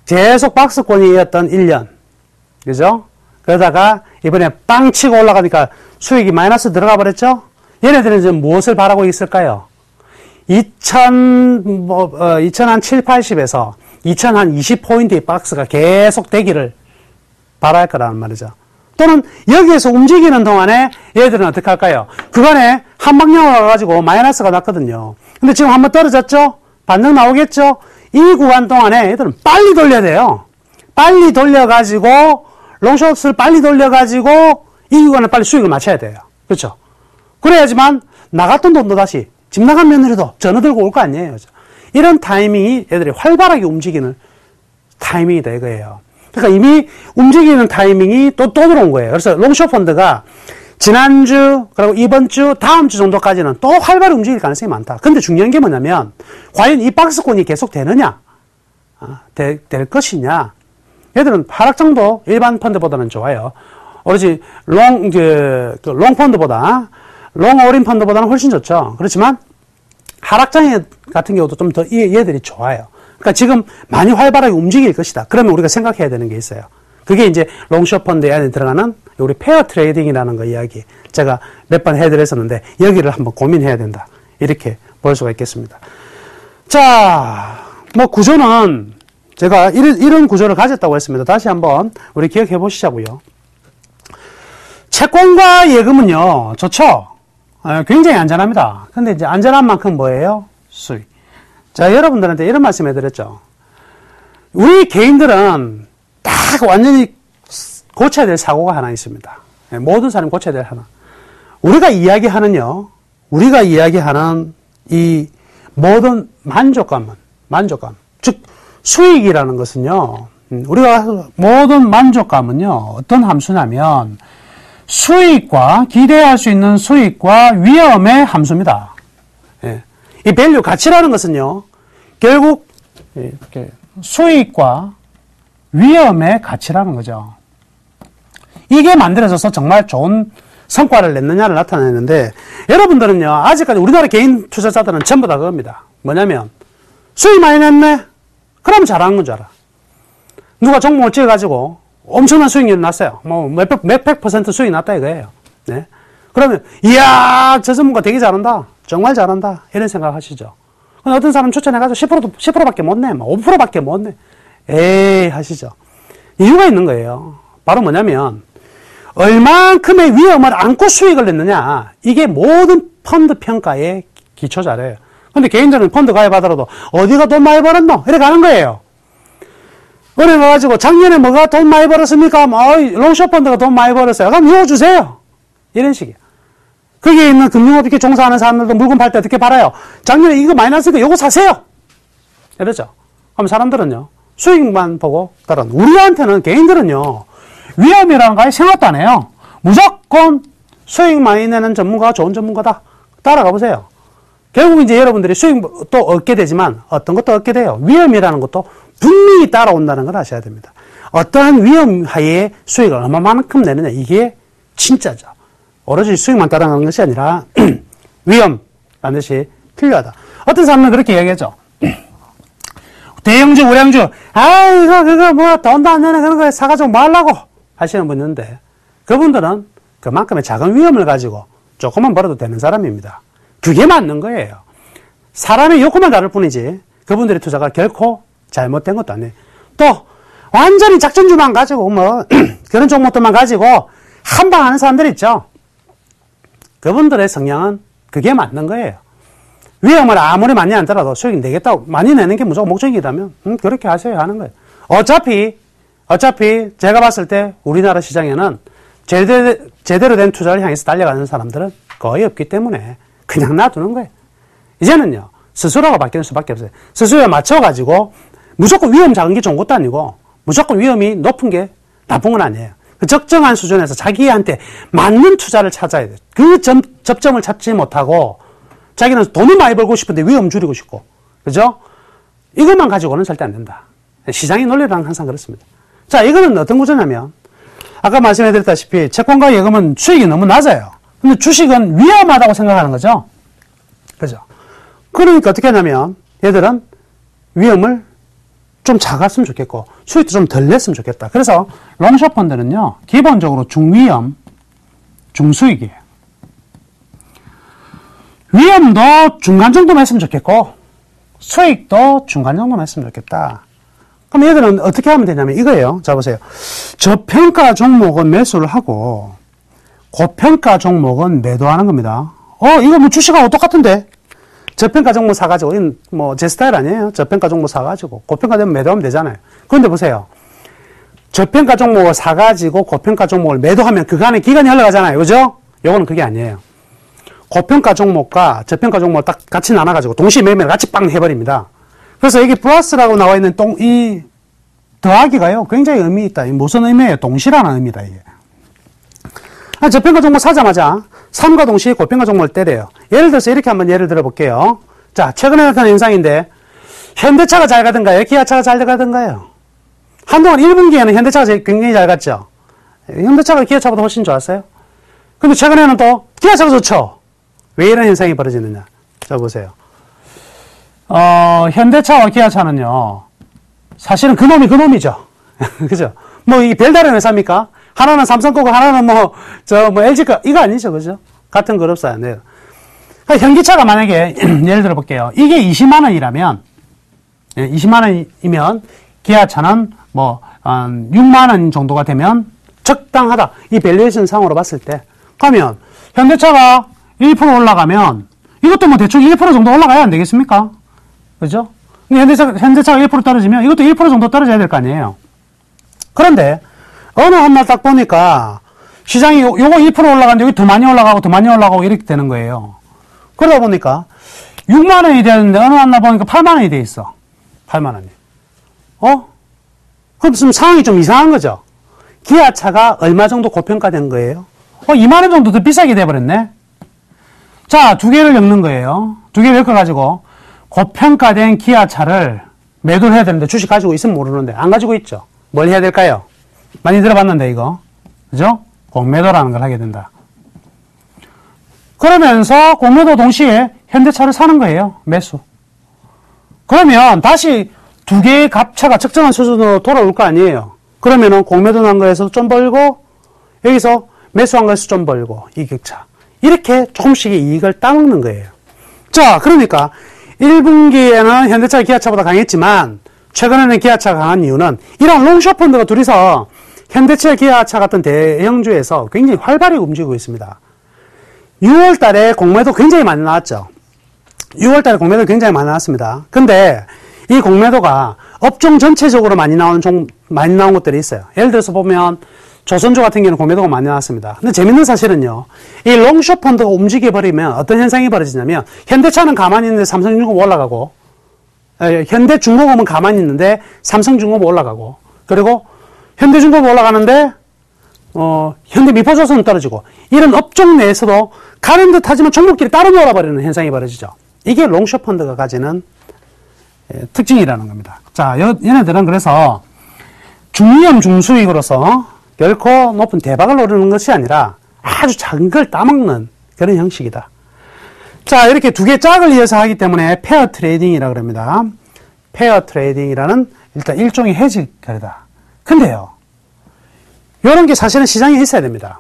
계속 박스권이었던 1년. 그죠? 그러다가 이번에 빵 치고 올라가니까 수익이 마이너스 들어가 버렸죠? 얘네들은 지금 무엇을 바라고 있을까요? 2007, 80에서 2020포인트의 박스가 계속 되기를 바랄 거라는 말이죠. 또는 여기에서 움직이는 동안에 얘들은 어떻게 할까요? 그간에 한 방향으로 가가지고 마이너스가 났거든요. 근데 지금 한번 떨어졌죠? 반등 나오겠죠? 이 구간 동안에 얘들은 빨리 돌려야 돼요. 빨리 돌려가지고, 롱숏을 빨리 돌려가지고, 이 구간에 빨리 수익을 맞춰야 돼요. 그렇죠? 그래야지만 나갔던 돈도 다시 집 나간 며느리도 전화 들고 올 거 아니에요. 그죠? 이런 타이밍이 애들이 활발하게 움직이는 타이밍이다 이거예요. 그러니까 이미 움직이는 타이밍이 또 들어온 거예요. 그래서 롱숏 펀드가 지난주, 그리고 이번 주, 다음 주 정도까지는 또 활발히 움직일 가능성이 많다. 근데 중요한 게 뭐냐면, 과연 이 박스권이 계속 되느냐? 될 것이냐? 얘들은 하락장도 일반 펀드보다는 좋아요. 오로지 롱 펀드보다, 롱 어린 펀드보다는 훨씬 좋죠. 그렇지만, 하락장 같은 경우도 좀 더 얘들이 좋아요. 그러니까 지금 많이 활발하게 움직일 것이다. 그러면 우리가 생각해야 되는 게 있어요. 그게 이제 롱숏 펀드 안에 들어가는 우리 페어 트레이딩이라는 거 이야기. 제가 몇 번 해드렸었는데, 여기를 한번 고민해야 된다. 이렇게 볼 수가 있겠습니다. 자, 뭐 구조는 제가 이런 구조를 가졌다고 했습니다. 다시 한번 우리 기억해 보시자고요. 채권과 예금은요, 좋죠? 굉장히 안전합니다. 근데 이제 안전한 만큼 뭐예요? 수익. 자, 여러분들한테 이런 말씀 해드렸죠. 우리 개인들은 딱 완전히 고쳐야 될 사고가 하나 있습니다. 모든 사람이 고쳐야 될 하나. 우리가 이야기하는 이 모든 만족감, 즉 수익이라는 것은요, 우리가 모든 만족감은요, 어떤 함수냐면 수익과 기대할 수 있는 수익과 위험의 함수입니다. 예. 이 밸류 가치라는 것은요, 결국 이렇게 수익과 위험의 가치라는 거죠. 이게 만들어져서 정말 좋은 성과를 냈느냐를 나타내는데, 여러분들은요, 아직까지 우리나라 개인 투자자들은 전부 다 그겁니다. 뭐냐면, 수익 많이 냈네? 그럼 잘하는 건 줄 알아. 누가 종목을 찍어가지고 엄청난 수익률이 났어요. 뭐, 몇백 % 수익이 났다 이거예요. 네. 그러면, 이야, 저 전문가 되게 잘한다. 정말 잘한다. 이런 생각 하시죠. 근데 어떤 사람 추천해가지고 10%밖에 못 내. 5%밖에 못 내. 에이, 하시죠. 이유가 있는 거예요. 바로 뭐냐면, 얼만큼의 위험을 안고 수익을 냈느냐. 이게 모든 펀드 평가의 기초 자료예요. 근데 개인적인 펀드 가입하더라도 어디가 돈 많이 벌었노? 이렇게 가는 거예요. 은행 가가지고 작년에 뭐가 돈 많이 벌었습니까? 롱숏 펀드가 돈 많이 벌었어요. 그럼 이거 주세요. 이런 식이에요. 거기에 있는 금융업 이렇게 종사하는 사람들도 물건 팔 때 어떻게 팔아요? 작년에 이거 많이 났으니까 이거 사세요. 이러죠. 그럼 사람들은요, 수익만 보고 따라는. 우리한테는, 개인들은요, 위험이라는 거 생각도 안 해요. 무조건 수익 많이 내는 전문가가 좋은 전문가다. 따라가 보세요. 결국 이제 여러분들이 수익 또 얻게 되지만 어떤 것도 얻게 돼요. 위험이라는 것도 분명히 따라온다는 걸 아셔야 됩니다. 어떠한 위험 하에 수익을 얼마만큼 내느냐. 이게 진짜죠. 오로지 수익만 따라가는 것이 아니라 위험 반드시 필요하다. 어떤 사람은 그렇게 이야기하죠. 대형주, 우량주, 이거 뭐 돈도 안 내는 그런 거 사가지고 뭐 하려고 하시는 분 있는데, 그분들은 그만큼의 작은 위험을 가지고 조금만 벌어도 되는 사람입니다. 그게 맞는 거예요. 사람의 욕구만 다를 뿐이지 그분들의 투자가 결코 잘못된 것도 아니에요. 또 완전히 작전주만 가지고 뭐 그런 종목들만 가지고 한방 하는 사람들 있죠. 그분들의 성향은 그게 맞는 거예요. 위험을 아무리 많이 안 더라도 수익 내겠다고 많이 내는 게 무조건 목적이라면 그렇게 하셔야 하는 거예요. 어차피 제가 봤을 때 우리나라 시장에는 제대로 된 투자를 향해서 달려가는 사람들은 거의 없기 때문에 그냥 놔두는 거예요. 이제는요, 스스로가 바뀌는 수밖에 없어요. 스스로에 맞춰가지고 무조건 위험 작은 게 좋은 것도 아니고 무조건 위험이 높은 게 나쁜 건 아니에요. 그 적정한 수준에서 자기한테 맞는 투자를 찾아야 돼요. 그 접점을 찾지 못하고 자기는 돈을 많이 벌고 싶은데 위험 줄이고 싶고, 그죠? 이것만 가지고는 절대 안 된다. 시장의 논리랑 항상 그렇습니다. 자, 이거는 어떤 구조냐면, 아까 말씀해드렸다시피 채권과 예금은 수익이 너무 낮아요. 근데 주식은 위험하다고 생각하는 거죠. 그죠? 그러니까 어떻게 하냐면, 얘들은 위험을 좀 작았으면 좋겠고, 수익도 좀 덜 냈으면 좋겠다. 그래서 롱숏 펀드는요, 기본적으로 중위험, 중수익이에요. 위험도 중간 정도만 했으면 좋겠고, 수익도 중간 정도만 했으면 좋겠다. 그럼 얘들은 어떻게 하면 되냐면 이거예요. 자, 보세요. 저평가 종목은 매수를 하고, 고평가 종목은 매도하는 겁니다. 이거 뭐 주식하고 똑같은데? 저평가 종목 사가지고, 이건 뭐 제 스타일 아니에요. 저평가 종목 사가지고, 고평가 되면 매도하면 되잖아요. 그런데 보세요. 저평가 종목을 사가지고 고평가 종목을 매도하면 그간의 기간이 흘러가잖아요. 그죠? 요거는 그게 아니에요. 고평가 종목과 저평가 종목을 딱 같이 나눠가지고 동시에 매매를 같이 빵 해버립니다. 그래서 여기 플러스라고 나와 있는 이 더하기가요, 굉장히 의미 있다. 무슨 의미예요? 동시라는 의미다, 이게. 저평가 종목 사자마자 3과 동시에 고평가 종목을 때려요. 예를 들어서 이렇게 한번 예를 들어 볼게요. 자, 최근에 나타난 현상인데, 현대차가 잘 가던가요? 기아차가 잘 가던가요? 한동안 1분기에는 현대차가 굉장히 잘 갔죠? 현대차가 기아차보다 훨씬 좋았어요? 근데 최근에는 또 기아차가 좋죠? 왜 이런 현상이 벌어지느냐? 자, 보세요. 현대차와 기아차는요, 사실은 그놈이죠. 그죠? 뭐, 이게 별다른 회사입니까? 하나는 삼성 거고, 하나는 LG 거, 이거 아니죠. 그죠? 같은 그룹사야. 네. 현기차가 만약에, 예를 들어 볼게요. 이게 20만원이라면, 20만원이면, 기아차는 6만원 정도가 되면 적당하다. 이 밸류에이션 상으로 봤을 때. 그러면, 현대차가 1% 올라가면, 이것도 뭐 대충 1% 정도 올라가야 안 되겠습니까? 그죠? 현대차가 1% 떨어지면 이것도 1% 정도 떨어져야 될 거 아니에요. 그런데 어느 한날 딱 보니까 시장이 요거 1% 올라가는데 여기 더 많이 올라가고 이렇게 되는 거예요. 그러다 보니까 6만 원이 되는데 어느 한날 보니까 8만 원이 돼 있어. 8만 원이. 그럼 지금 상황이 좀 이상한 거죠. 기아차가 얼마 정도 고평가된 거예요? 2만 원 정도 더 비싸게 돼버렸네. 자, 두 개를 엮는 거예요. 두 개를 엮어가지고 고평가된 기아차를 매도를 해야 되는데 주식 가지고 있으면 모르는데 안 가지고 있죠. 뭘 해야 될까요? 많이 들어봤는데 이거. 그죠? 공매도라는 걸 하게 된다. 그러면서 공매도 동시에 현대차를 사는 거예요. 매수. 그러면 다시 두 개의 값차가 적정한 수준으로 돌아올 거 아니에요. 그러면은 공매도 난 거에서 좀 벌고 여기서 매수한 거에서 좀 벌고 이 격차. 이렇게 조금씩의 이익을 따먹는 거예요. 자, 그러니까 1분기에는 현대차가 기아차보다 강했지만 최근에는 기아차가 강한 이유는 이런 롱숏펀드가 둘이서 현대차, 기아차 같은 대형주에서 굉장히 활발히 움직이고 있습니다. 6월 달에 공매도 굉장히 많이 나왔죠. 6월 달에 공매도 굉장히 많이 나왔습니다. 근데 이 공매도가 업종 전체적으로 많이 나온 것들이 있어요. 예를 들어서 보면 조선주 같은 경우는 공매도가 많이 나왔습니다. 근데 재밌는 사실은요, 이 롱숏 펀드가 움직여버리면 어떤 현상이 벌어지냐면, 현대차는 가만히 있는데 삼성중공업 올라가고, 현대중공업은 가만히 있는데 삼성중공업 올라가고, 그리고 현대중공업 올라가는데, 현대미포조선은 떨어지고, 이런 업종 내에서도 가는 듯 하지만 종목끼리 따로 놀아버리는 현상이 벌어지죠. 이게 롱숏 펀드가 가지는 특징이라는 겁니다. 자, 얘네들은 그래서 중위험 중수익으로서 결코 높은 대박을 노리는 것이 아니라 아주 작은 걸 따먹는 그런 형식이다. 자, 이렇게 두 개 짝을 이어서 하기 때문에 페어 트레이딩이라고 합니다. 페어 트레이딩이라는 일단 일종의 헤지 거래다. 근데요, 이런 게 사실은 시장에 있어야 됩니다.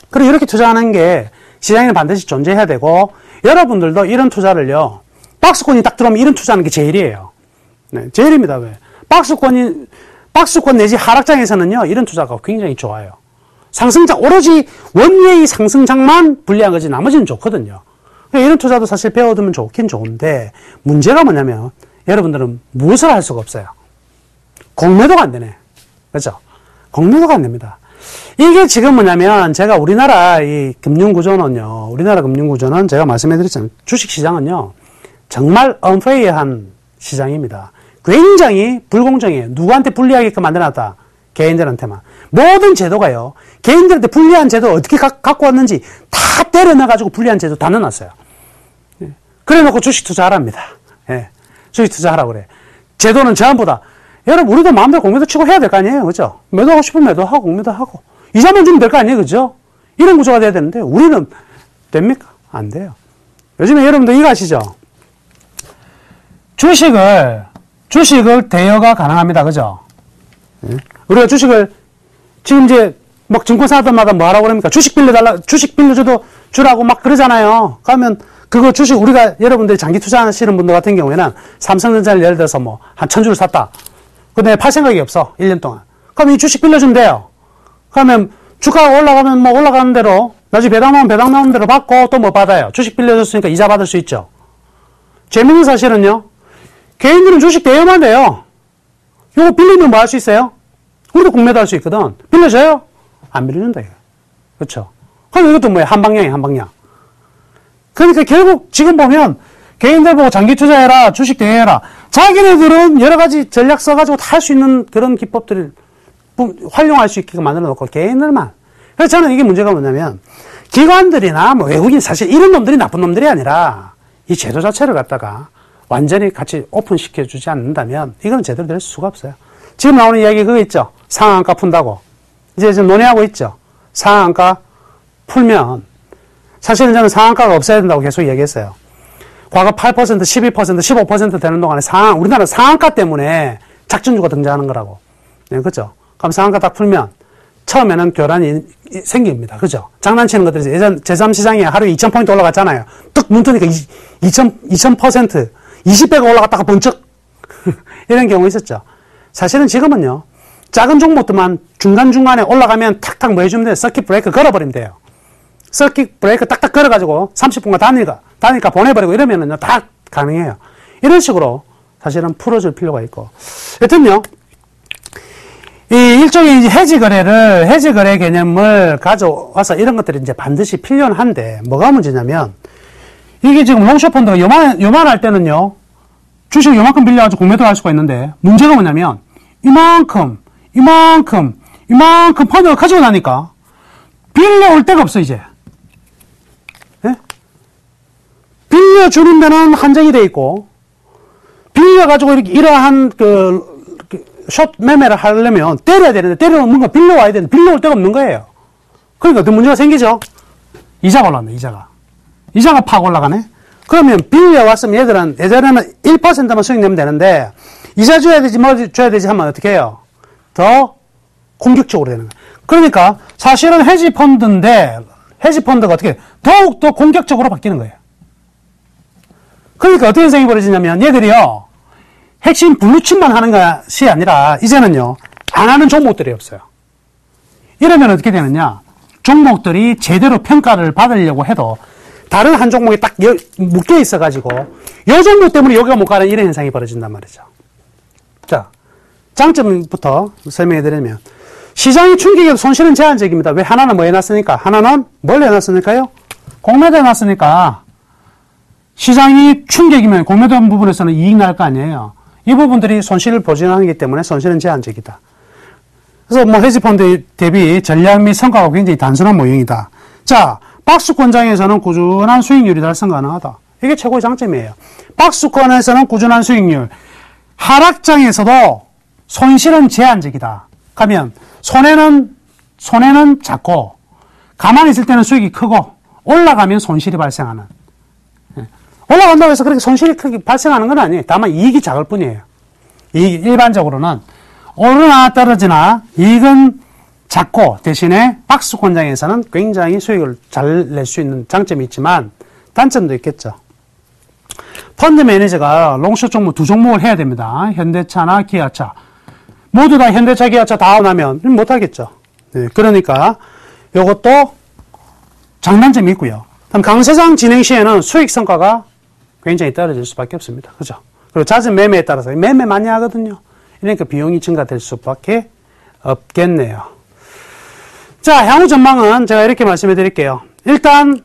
그리고 이렇게 투자하는 게 시장에는 반드시 존재해야 되고, 여러분들도 이런 투자를요, 박스권이 딱 들어오면 이런 투자하는 게 제일이에요. 네, 제일입니다. 왜? 박스권 내지 하락장에서는요, 이런 투자가 굉장히 좋아요. 상승장, 오로지 원웨이 상승장만 불리한 거지 나머지는 좋거든요. 그러니까 이런 투자도 사실 배워두면 좋긴 좋은데, 문제가 뭐냐면, 여러분들은 무엇을 할 수가 없어요. 공매도가 안 되네. 그렇죠? 공매도가 안 됩니다. 이게 지금 뭐냐면, 제가 우리나라 이 금융구조는요, 우리나라 금융구조는 제가 말씀해드렸잖아요. 주식시장은요, 정말 언페이어한 시장입니다. 굉장히 불공정해요. 누구한테 불리하게끔 만들어놨다. 개인들한테만. 모든 제도가요, 개인들한테 불리한 제도 어떻게 갖고 왔는지 다 때려 넣어가지고 불리한 제도 다 넣어놨어요. 그래 놓고 주식 투자하랍니다. 예. 주식 투자하라고 그래. 제도는 전부다. 여러분, 우리도 마음대로 공매도 치고 해야 될 거 아니에요. 그죠? 매도하고 싶으면 매도하고, 공매도하고. 이자만 주면 될 거 아니에요. 그죠? 이런 구조가 돼야 되는데, 우리는 됩니까? 안 돼요. 요즘에 여러분들 이거 아시죠? 주식을 대여가 가능합니다. 그죠? 우리가 주식을, 지금 이제, 막 증권사들마다 뭐 하라고 그럽니까? 주식 주라고 막 그러잖아요. 그러면, 그거 주식, 우리가, 여러분들이 장기 투자하시는 분들 같은 경우에는 삼성전자를 예를 들어서 뭐, 한 1000주를 샀다. 근데 팔 생각이 없어. 1년 동안. 그럼 이 주식 빌려주면 돼요. 그러면, 주가가 올라가면 뭐 올라가는 대로, 나중에 배당 나오는 대로 받고 또 뭐 받아요. 주식 빌려줬으니까 이자 받을 수 있죠. 재밌는 사실은요, 개인들은 주식 대여만 돼요. 이거 빌리면 뭐 할 수 있어요? 우리도 공매도 할 수 있거든. 빌려줘요? 안 빌려준다, 이거. 그렇죠? 그럼 이것도 뭐예요? 한 방향이에요, 한 방향. 그러니까 결국 지금 보면 개인들 보고 장기 투자해라, 주식 대여해라. 자기네들은 여러 가지 전략 써가지고 다 할 수 있는 그런 기법들을 활용할 수 있게 만들어 놓고 개인들만. 그래서 저는 이게 문제가 뭐냐면 기관들이나 뭐 외국인 사실 이런 놈들이 나쁜 놈들이 아니라 이 제도 자체를 갖다가 완전히 같이 오픈시켜 주지 않는다면 이거는 제대로 될 수가 없어요. 지금 나오는 이야기 그거 있죠. 상한가 푼다고. 이제 지금 논의하고 있죠. 상한가 풀면 사실은 저는 상한가가 없어야 된다고 계속 얘기했어요. 과거 8%, 12%, 15% 되는 동안에 우리나라 상한가 때문에 작전주가 등장하는 거라고. 네, 그죠? 그럼 상한가 딱 풀면 처음에는 교란이 생깁니다. 그죠? 장난치는 것들이 예전 제3시장에 하루에 2,000포인트 올라갔잖아요. 뚝 눈 뜨니까 2,000%, 20배가 올라갔다가 번쩍. 이런 경우 있었죠. 사실은 지금은요, 작은 종목들만 중간중간에 올라가면 탁탁 뭐 해주면 돼요. 서킷 브레이크 걸어버리면 돼요. 서킷 브레이크 딱딱 걸어가지고 30분간 다니까 보내버리고 이러면은요, 다 가능해요. 이런 식으로 사실은 풀어줄 필요가 있고. 여튼요, 이 일종의 이제 해지 거래 개념을 가져와서 이런 것들이 이제 반드시 필요한데, 뭐가 문제냐면, 이게 지금 롱숏 펀드가 요만할 때는요, 주식 요만큼 빌려가지고 공매도를 할 수가 있는데, 문제가 뭐냐면, 이만큼 펀드가 커지고 나니까, 빌려올 데가 없어, 이제. 예? 빌려주는 데는 한정이 돼 있고, 빌려가지고 이러한 숏 매매를 하려면 때려야 되는데, 때려놓으면 뭔가 빌려와야 되는데, 빌려올 데가 없는 거예요. 그러니까 어떤 문제가 생기죠? 이자가 올라간다, 이자가. 이자가 팍 올라가네? 그러면 빌려왔으면 얘들은 예전에는 1%만 수익 내면 되는데, 이자 줘야 되지, 뭐 줘야 되지 하면 어떻게 해요? 더 공격적으로 되는 거예요. 그러니까 사실은 헤지펀드인데, 헤지펀드가 어떻게 더욱더 공격적으로 바뀌는 거예요. 그러니까 어떤 현상이 벌어지냐면, 얘들이요, 핵심 블루칩만 하는 것이 아니라, 이제는요, 안 하는 종목들이 없어요. 이러면 어떻게 되느냐? 종목들이 제대로 평가를 받으려고 해도, 다른 한 종목이 딱 묶여 있어가지고, 이 종목 때문에 여기가 못 가는 이런 현상이 벌어진단 말이죠. 자, 장점부터 설명해 드리면, 시장이 충격에도 손실은 제한적입니다. 왜? 하나는 뭐 해놨으니까? 하나는 뭘 해놨으니까요? 공매도 해놨으니까, 시장이 충격이면 공매도 부분에서는 이익 날 거 아니에요. 이 부분들이 손실을 보전하기 때문에 손실은 제한적이다. 그래서 뭐 헤지펀드 대비 전략 및 성과가 굉장히 단순한 모형이다. 자, 박스권장에서는 꾸준한 수익률이 달성 가능하다. 이게 최고의 장점이에요. 박스권에서는 꾸준한 수익률. 하락장에서도 손실은 제한적이다. 가면 손해는 작고 가만히 있을 때는 수익이 크고 올라가면 손실이 발생하는. 올라간다고 해서 그렇게 손실이 크게 발생하는 건 아니에요. 다만 이익이 작을 뿐이에요. 일반적으로는 오르나 떨어지나 이익은 작고 대신에 박스권장에서는 굉장히 수익을 잘 낼 수 있는 장점이 있지만 단점도 있겠죠. 펀드 매니저가 롱숏 종목 두 종목을 해야 됩니다. 현대차나 기아차. 모두 다 현대차, 기아차 다 나면 못하겠죠. 네, 그러니까 이것도 장단점이 있고요. 그럼 강세장 진행 시에는 수익 성과가 굉장히 떨어질 수밖에 없습니다. 그죠? 그리고 잦은 매매에 따라서 매매 많이 하거든요. 그러니까 비용이 증가될 수밖에 없겠네요. 자, 향후 전망은 제가 이렇게 말씀해 드릴게요. 일단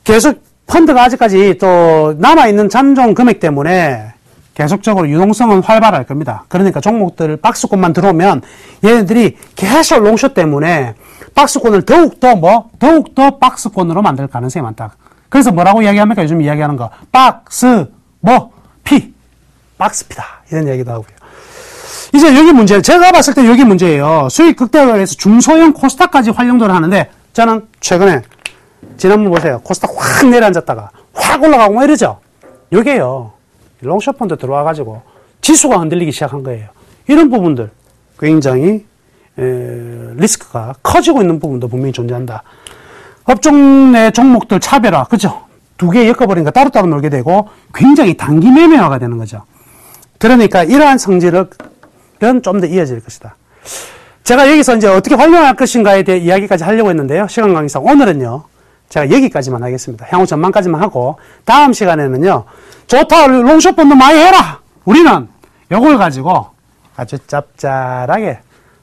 계속 펀드가 아직까지 또 남아있는 잔존 금액 때문에 계속적으로 유동성은 활발할 겁니다. 그러니까 종목들 박스권만 들어오면 얘네들이 계속 롱숏 때문에 박스권을 더욱더 박스권으로 만들 가능성이 많다. 그래서 뭐라고 이야기합니까? 요즘 이야기하는 거. 박스피다. 이런 얘기도 하고요. 이제 여기 문제, 제가 봤을 때 여기 문제예요. 수익 극대화를 위해서 중소형 코스닥까지 활용도를 하는데, 저는 최근에, 지난번 보세요. 코스닥 확 내려앉았다가, 확 올라가고 뭐 이러죠? 요게요. 롱숏 펀드 들어와가지고, 지수가 흔들리기 시작한 거예요. 이런 부분들, 굉장히, 리스크가 커지고 있는 부분도 분명히 존재한다. 업종 내 종목들 차별화, 그죠? 두 개 엮어버리니까 따로따로 놀게 되고, 굉장히 단기 매매화가 되는 거죠. 그러니까 이러한 성질은 좀 더 이어질 것이다. 제가 여기서 이제 어떻게 활용할 것인가에 대해 이야기까지 하려고 했는데요. 시간 관계상 오늘은요. 제가 여기까지만 하겠습니다. 향후 전망까지만 하고 다음 시간에는요. 좋다. 롱숏 펀드 많이 해라. 우리는 요걸 가지고 아주 짭짤하게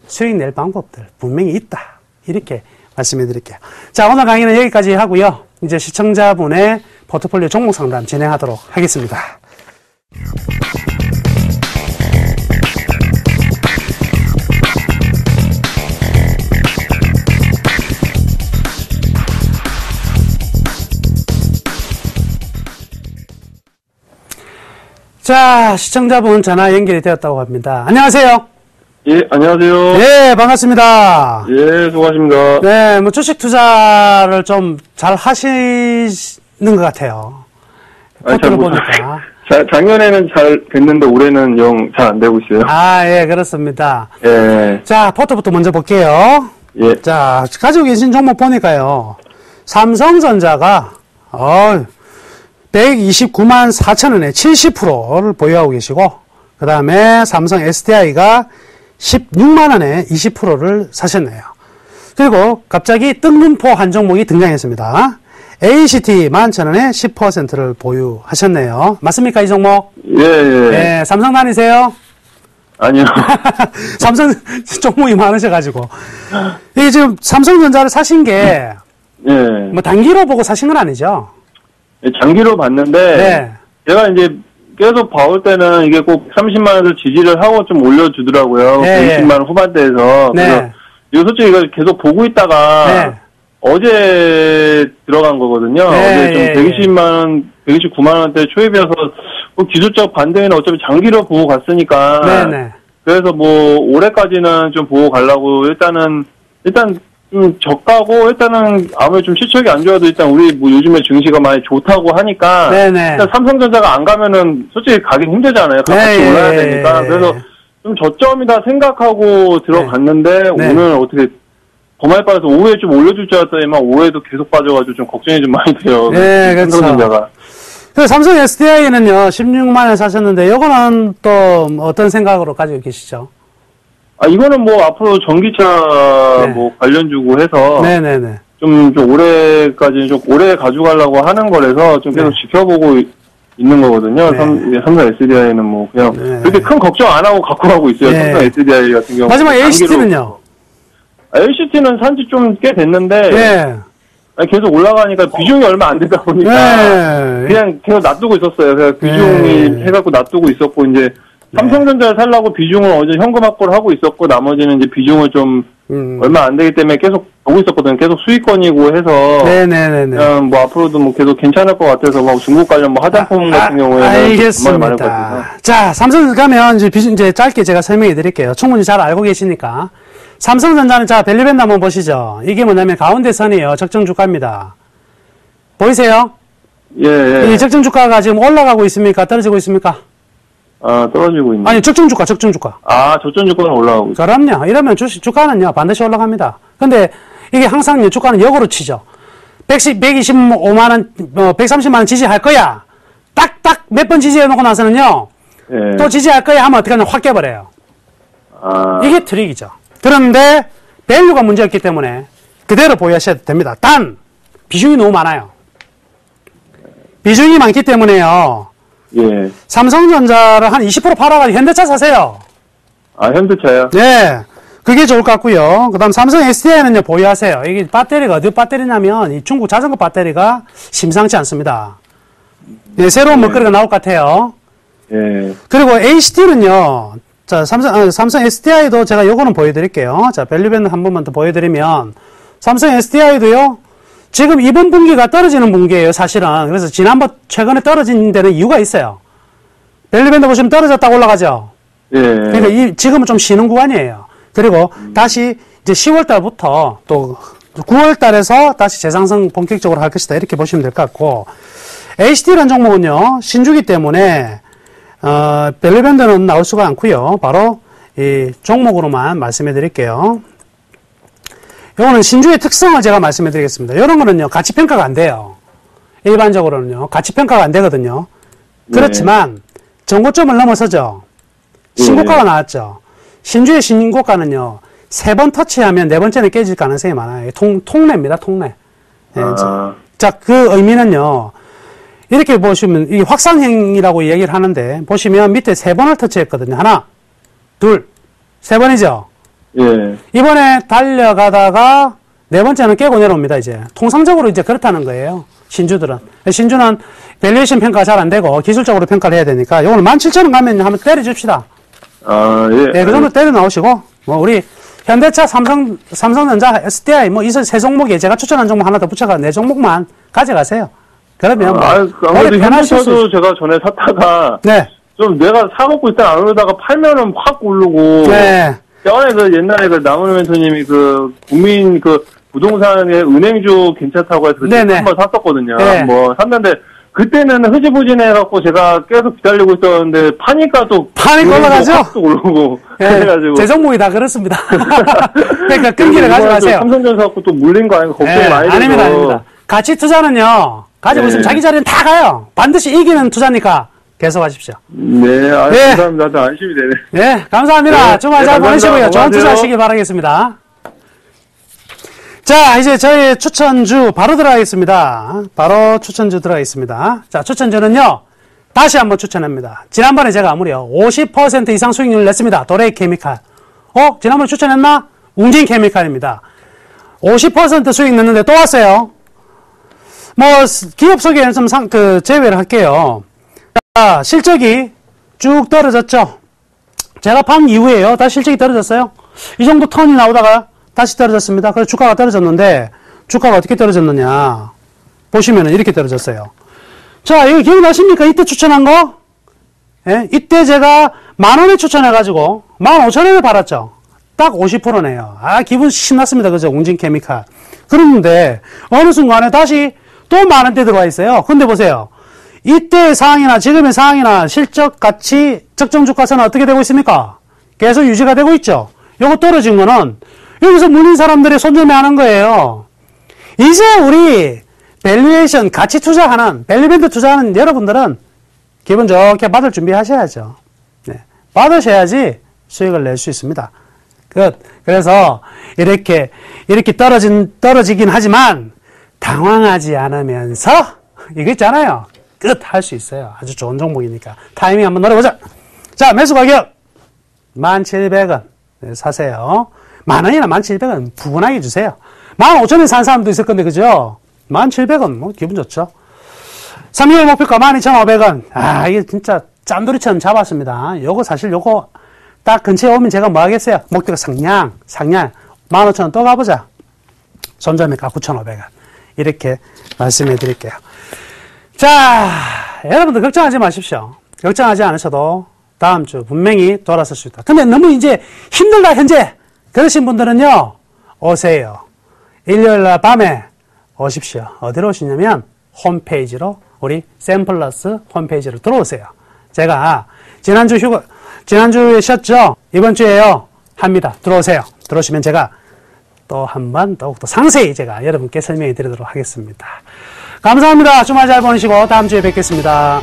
수익 낼 방법들 분명히 있다. 이렇게 말씀해 드릴게요. 자, 오늘 강의는 여기까지 하고요. 이제 시청자분의 포트폴리오 종목 상담 진행하도록 하겠습니다. 자, 시청자분 전화 연결이 되었다고 합니다. 안녕하세요. 예, 안녕하세요. 네, 반갑습니다. 예, 수고하십니다. 네, 뭐 주식 투자를 좀 잘 하시는 것 같아요. 포트를 보니까. 작년에는 잘 됐는데 올해는 영 잘 안 되고 있어요. 아, 예, 그렇습니다. 예. 자, 포트부터 먼저 볼게요. 예. 자, 가지고 계신 종목 보니까요. 삼성전자가 129만 4천 원에 70%를 보유하고 계시고, 그 다음에 삼성 SDI가 16만 원에 20%를 사셨네요. 그리고 갑자기 뜬금포 한 종목이 등장했습니다. ACT 11,000원에 10%를 보유하셨네요. 맞습니까, 이 종목? 예. 네, 삼성 다니세요? 아니요. 삼성 종목이 많으셔가지고. 이게 지금 삼성전자를 사신 게, 예. 뭐 단기로 보고 사신 건 아니죠? 장기로 봤는데, 네. 제가 이제 계속 봐올 때는 이게 꼭 30만 원을 지지를 하고 좀 올려주더라고요. 네. 120만 원 후반대에서. 네. 그래서 이거 솔직히 이걸 계속 보고 있다가, 네. 어제 들어간 거거든요. 네, 어제 좀 예, 120만 원, 129만 원대 초입이어서 뭐 기술적 반등에는 어차피 장기로 보고 갔으니까. 네네. 그래서 뭐 올해까지는 좀 보고 가려고 일단 좀 저가고 일단은 아무리 좀 실적이 안 좋아도 일단 우리 뭐 요즘에 증시가 많이 좋다고 하니까. 네네. 일단 삼성전자가 안 가면은 솔직히 가긴 힘들잖아요. 같이 네, 올라야 예, 되니까. 예. 그래서 좀 저점이다 생각하고 들어갔는데 네. 오늘 어떻게 거말 빠져서 오후에 좀 올려줄 줄 알았더니만 오후에도 계속 빠져가지고 좀 걱정이 좀 많이 돼요. 네, 그렇죠. 삼성전자가. 그 삼성 SDI는요, 16만 원 사셨는데, 요거는 또 어떤 생각으로 가지고 계시죠? 아, 이거는 뭐 앞으로 전기차 네. 뭐 관련주고 해서 네네네. 좀 올해까지 좀 오래 가져가려고 하는 거라서 좀 계속 네. 지켜보고 있는 거거든요. 네. 삼성 SDI는 뭐 그냥 네. 그렇게 큰 걱정 안 하고 갖고 가고 있어요. 네. 삼성 SDI 같은 경우. 마지막 ACT는요? LCT는 산지 좀 꽤 됐는데 네. 계속 올라가니까 비중이 얼마 안 되다 보니까 네. 그냥 계속 놔두고 있었어요. 그래서 비중이 네. 해갖고 놔두고 있었고 이제 삼성전자를 살라고 비중을 어제 현금 확보를 하고 있었고 나머지는 이제 비중을 좀 얼마 안 되기 때문에 계속 보고 있었거든요. 계속 수익권이고 해서 네네네네. 그냥 뭐 앞으로도 뭐 계속 괜찮을 것 같아서 뭐 중국 관련 뭐 화장품 같은 경우에는 알겠습니다. 자, 삼성 가면 이제 짧게 제가 설명해 드릴게요. 충분히 잘 알고 계시니까. 삼성전자는 자, 밸류밴드 한번 보시죠. 이게 뭐냐면 가운데 선이에요. 적정 주가입니다. 보이세요? 예. 이 적정 주가가 지금 올라가고 있습니까? 떨어지고 있습니까? 아, 떨어지고 있네. 아니, 적정 주가. 아, 저점 주가는 올라가고 있어요. 그럼요. 이러면 주가는요, 반드시 올라갑니다. 근데 이게 항상 주가는 역으로 치죠. 125만원, 130만원 지지할 거야. 딱딱 몇 번 지지해 놓고 나서는요, 예. 또 지지할 거야 하면 어떻게 하냐, 확 깨버려요. 아, 이게 트릭이죠. 그런데, 밸류가 문제였기 때문에 그대로 보유하셔도 됩니다. 단, 비중이 너무 많아요. 비중이 많기 때문에요, 예. 삼성전자를 한 20% 팔아가지고 현대차 사세요. 아, 현대차요? 네. 그게 좋을 것 같고요. 그 다음 삼성 SDI는요, 보유하세요. 이게 배터리가 어디 배터리냐면, 이 중국 자전거 배터리가 심상치 않습니다. 네, 새로운 먹거리가 나올 것 같아요. 예. 그리고 ACT는요, 자, 삼성 SDI도 제가 요거는 보여드릴게요. 자, 밸류밴드 한 번만 더 보여드리면, 삼성 SDI도요, 지금 이번 분기가 떨어지는 분기예요, 사실은. 그래서 최근에 떨어진 데는 이유가 있어요. 밸류밴드 보시면 떨어졌다가 올라가죠. 예. 그러니까 지금은 좀 쉬는 구간이에요. 그리고 다시 이제 10월 달부터 또 9월 달에서 다시 재상승 본격적으로 할 것이다. 이렇게 보시면 될 것 같고, HT라는 종목은요, 신주기 때문에, 밸류밴드는 나올 수가 않고요. 바로 이 종목으로만 말씀해 드릴게요. 이거는 신주의 특성을 제가 말씀해 드리겠습니다. 이런 거는요, 가치평가가 안 돼요. 일반적으로는요, 가치평가가 안 되거든요. 그렇지만, 전고점을 넘어서죠. 신고가가 나왔죠. 신주의 신고가는요, 3번 터치하면 4번째는 깨질 가능성이 많아요. 통례입니다, 통례. 네, 자, 그 의미는요, 이렇게 보시면, 이 확산형이라고 얘기를 하는데, 보시면 밑에 3번을 터치했거든요. 하나, 둘, 3번이죠? 예. 이번에 달려가다가 네 번째는 깨고 내려옵니다, 이제. 통상적으로 이제 그렇다는 거예요. 신주들은. 신주는 밸류에이션 평가가 잘 안 되고 기술적으로 평가를 해야 되니까 이걸 17,000원 가면 한번 때려줍시다. 예. 네, 그 정도 때려 나오시고, 뭐, 우리 현대차, 삼성전자, SDI, 뭐, 이 세 종목에 제가 추천한 종목 하나 더 붙여가 네 종목만 가져가세요. 그러면 뭐, 아무래도 현대차도 제가 전에 샀다가, 네. 좀 내가 사먹고 일단 안 오르다가 팔면은 확 오르고, 네. 전에 그 옛날에 그 남은 멘토님이 그 국민 그 부동산의 은행주 괜찮다고 해서 네네. 한번 샀었거든요. 네. 뭐 샀는데 그때는 흐지부진해갖고 제가 계속 기다리고 있었는데 파니까 또 올라가죠? 또 오르고 네. 그래가지고 제 종목이 다 그렇습니다. 그러니까 끈기를 가져가세요. 삼성전자 갖고 또 물린 거 아닌가 걱정이 많이 돼서. 아닙니다. 가치 투자는요. 가지고 있으면 자기 자리는 다 가요. 반드시 이기는 투자니까 계속하십시오. 네, 감사합니다. 또 안심이 되네. 네, 감사합니다. 네, 주말 잘 보내시고요. 좋은 투자 하시길 바라겠습니다. 자, 이제 저희 추천주 바로 들어가겠습니다. 바로 추천주 들어가겠습니다. 자, 추천주는요. 다시 한번 추천합니다. 지난번에 제가 무려 50% 이상 수익률을 냈습니다. 도레이 케미칼. 지난번에 추천했나? 웅진 케미칼입니다. 50% 수익 냈는데 또 왔어요. 뭐, 기업 소개는 좀 제외를 할게요. 자, 실적이 쭉 떨어졌죠. 제가 판 이후에요. 다시 실적이 떨어졌어요. 이 정도 턴이 나오다가 다시 떨어졌습니다. 그래서 주가가 떨어졌는데, 주가가 어떻게 떨어졌느냐. 보시면은 이렇게 떨어졌어요. 자, 이거 기억나십니까? 이때 추천한 거? 예? 이때 제가 10,000원에 추천해가지고, 15,000원에 팔았죠. 딱 50%네요. 기분 신났습니다. 그죠? 웅진 케미칼. 그랬는데, 어느 순간에 다시 또 10,000원대 들어와 있어요. 근데 보세요. 이때의 상황이나 지금의 상황이나 실적 가치 적정 주가선은 어떻게 되고 있습니까? 계속 유지가 되고 있죠. 요거 떨어진 거는 여기서 물린 사람들이 손절매 하는 거예요. 이제 우리 밸류에이션 가치 투자하는 밸류밴드 투자하는 여러분들은 기분 좋게 받을 준비하셔야죠. 네. 받으셔야지 수익을 낼 수 있습니다. 그래서 이렇게 떨어지긴 하지만 당황하지 않으면서 이거 있잖아요. 끝 할 수 있어요. 아주 좋은 종목이니까. 타이밍 한번 노려보자. 자, 매수 가격 1,700원 사세요. 10,000원이나 1,700원 부분하게 주세요. 15,000원 산 사람도 있을 건데, 그죠? 1,700원, 뭐, 기분 좋죠. 3개월 목표가 12,500원. 이게 진짜 짠돌이처럼 잡았습니다. 요거 딱 근처에 오면 제가 뭐 하겠어요? 목표가 상향. 15,000원 또 가보자. 손절매가 9,500원. 이렇게 말씀해 드릴게요. 자, 여러분들 걱정하지 마십시오. 걱정하지 않으셔도 다음 주 분명히 돌아설 수 있다. 근데 너무 이제 힘들다, 현재. 그러신 분들은요, 오세요. 일요일날 밤에 오십시오. 어디로 오시냐면, 홈페이지로, 우리 샘플러스 홈페이지로 들어오세요. 제가 지난주에 쉬었죠? 이번 주에요. 합니다. 들어오세요. 들어오시면 제가 또 한 번 더욱더 상세히 제가 여러분께 설명해 드리도록 하겠습니다. 감사합니다. 주말 잘 보내시고 다음 주에 뵙겠습니다.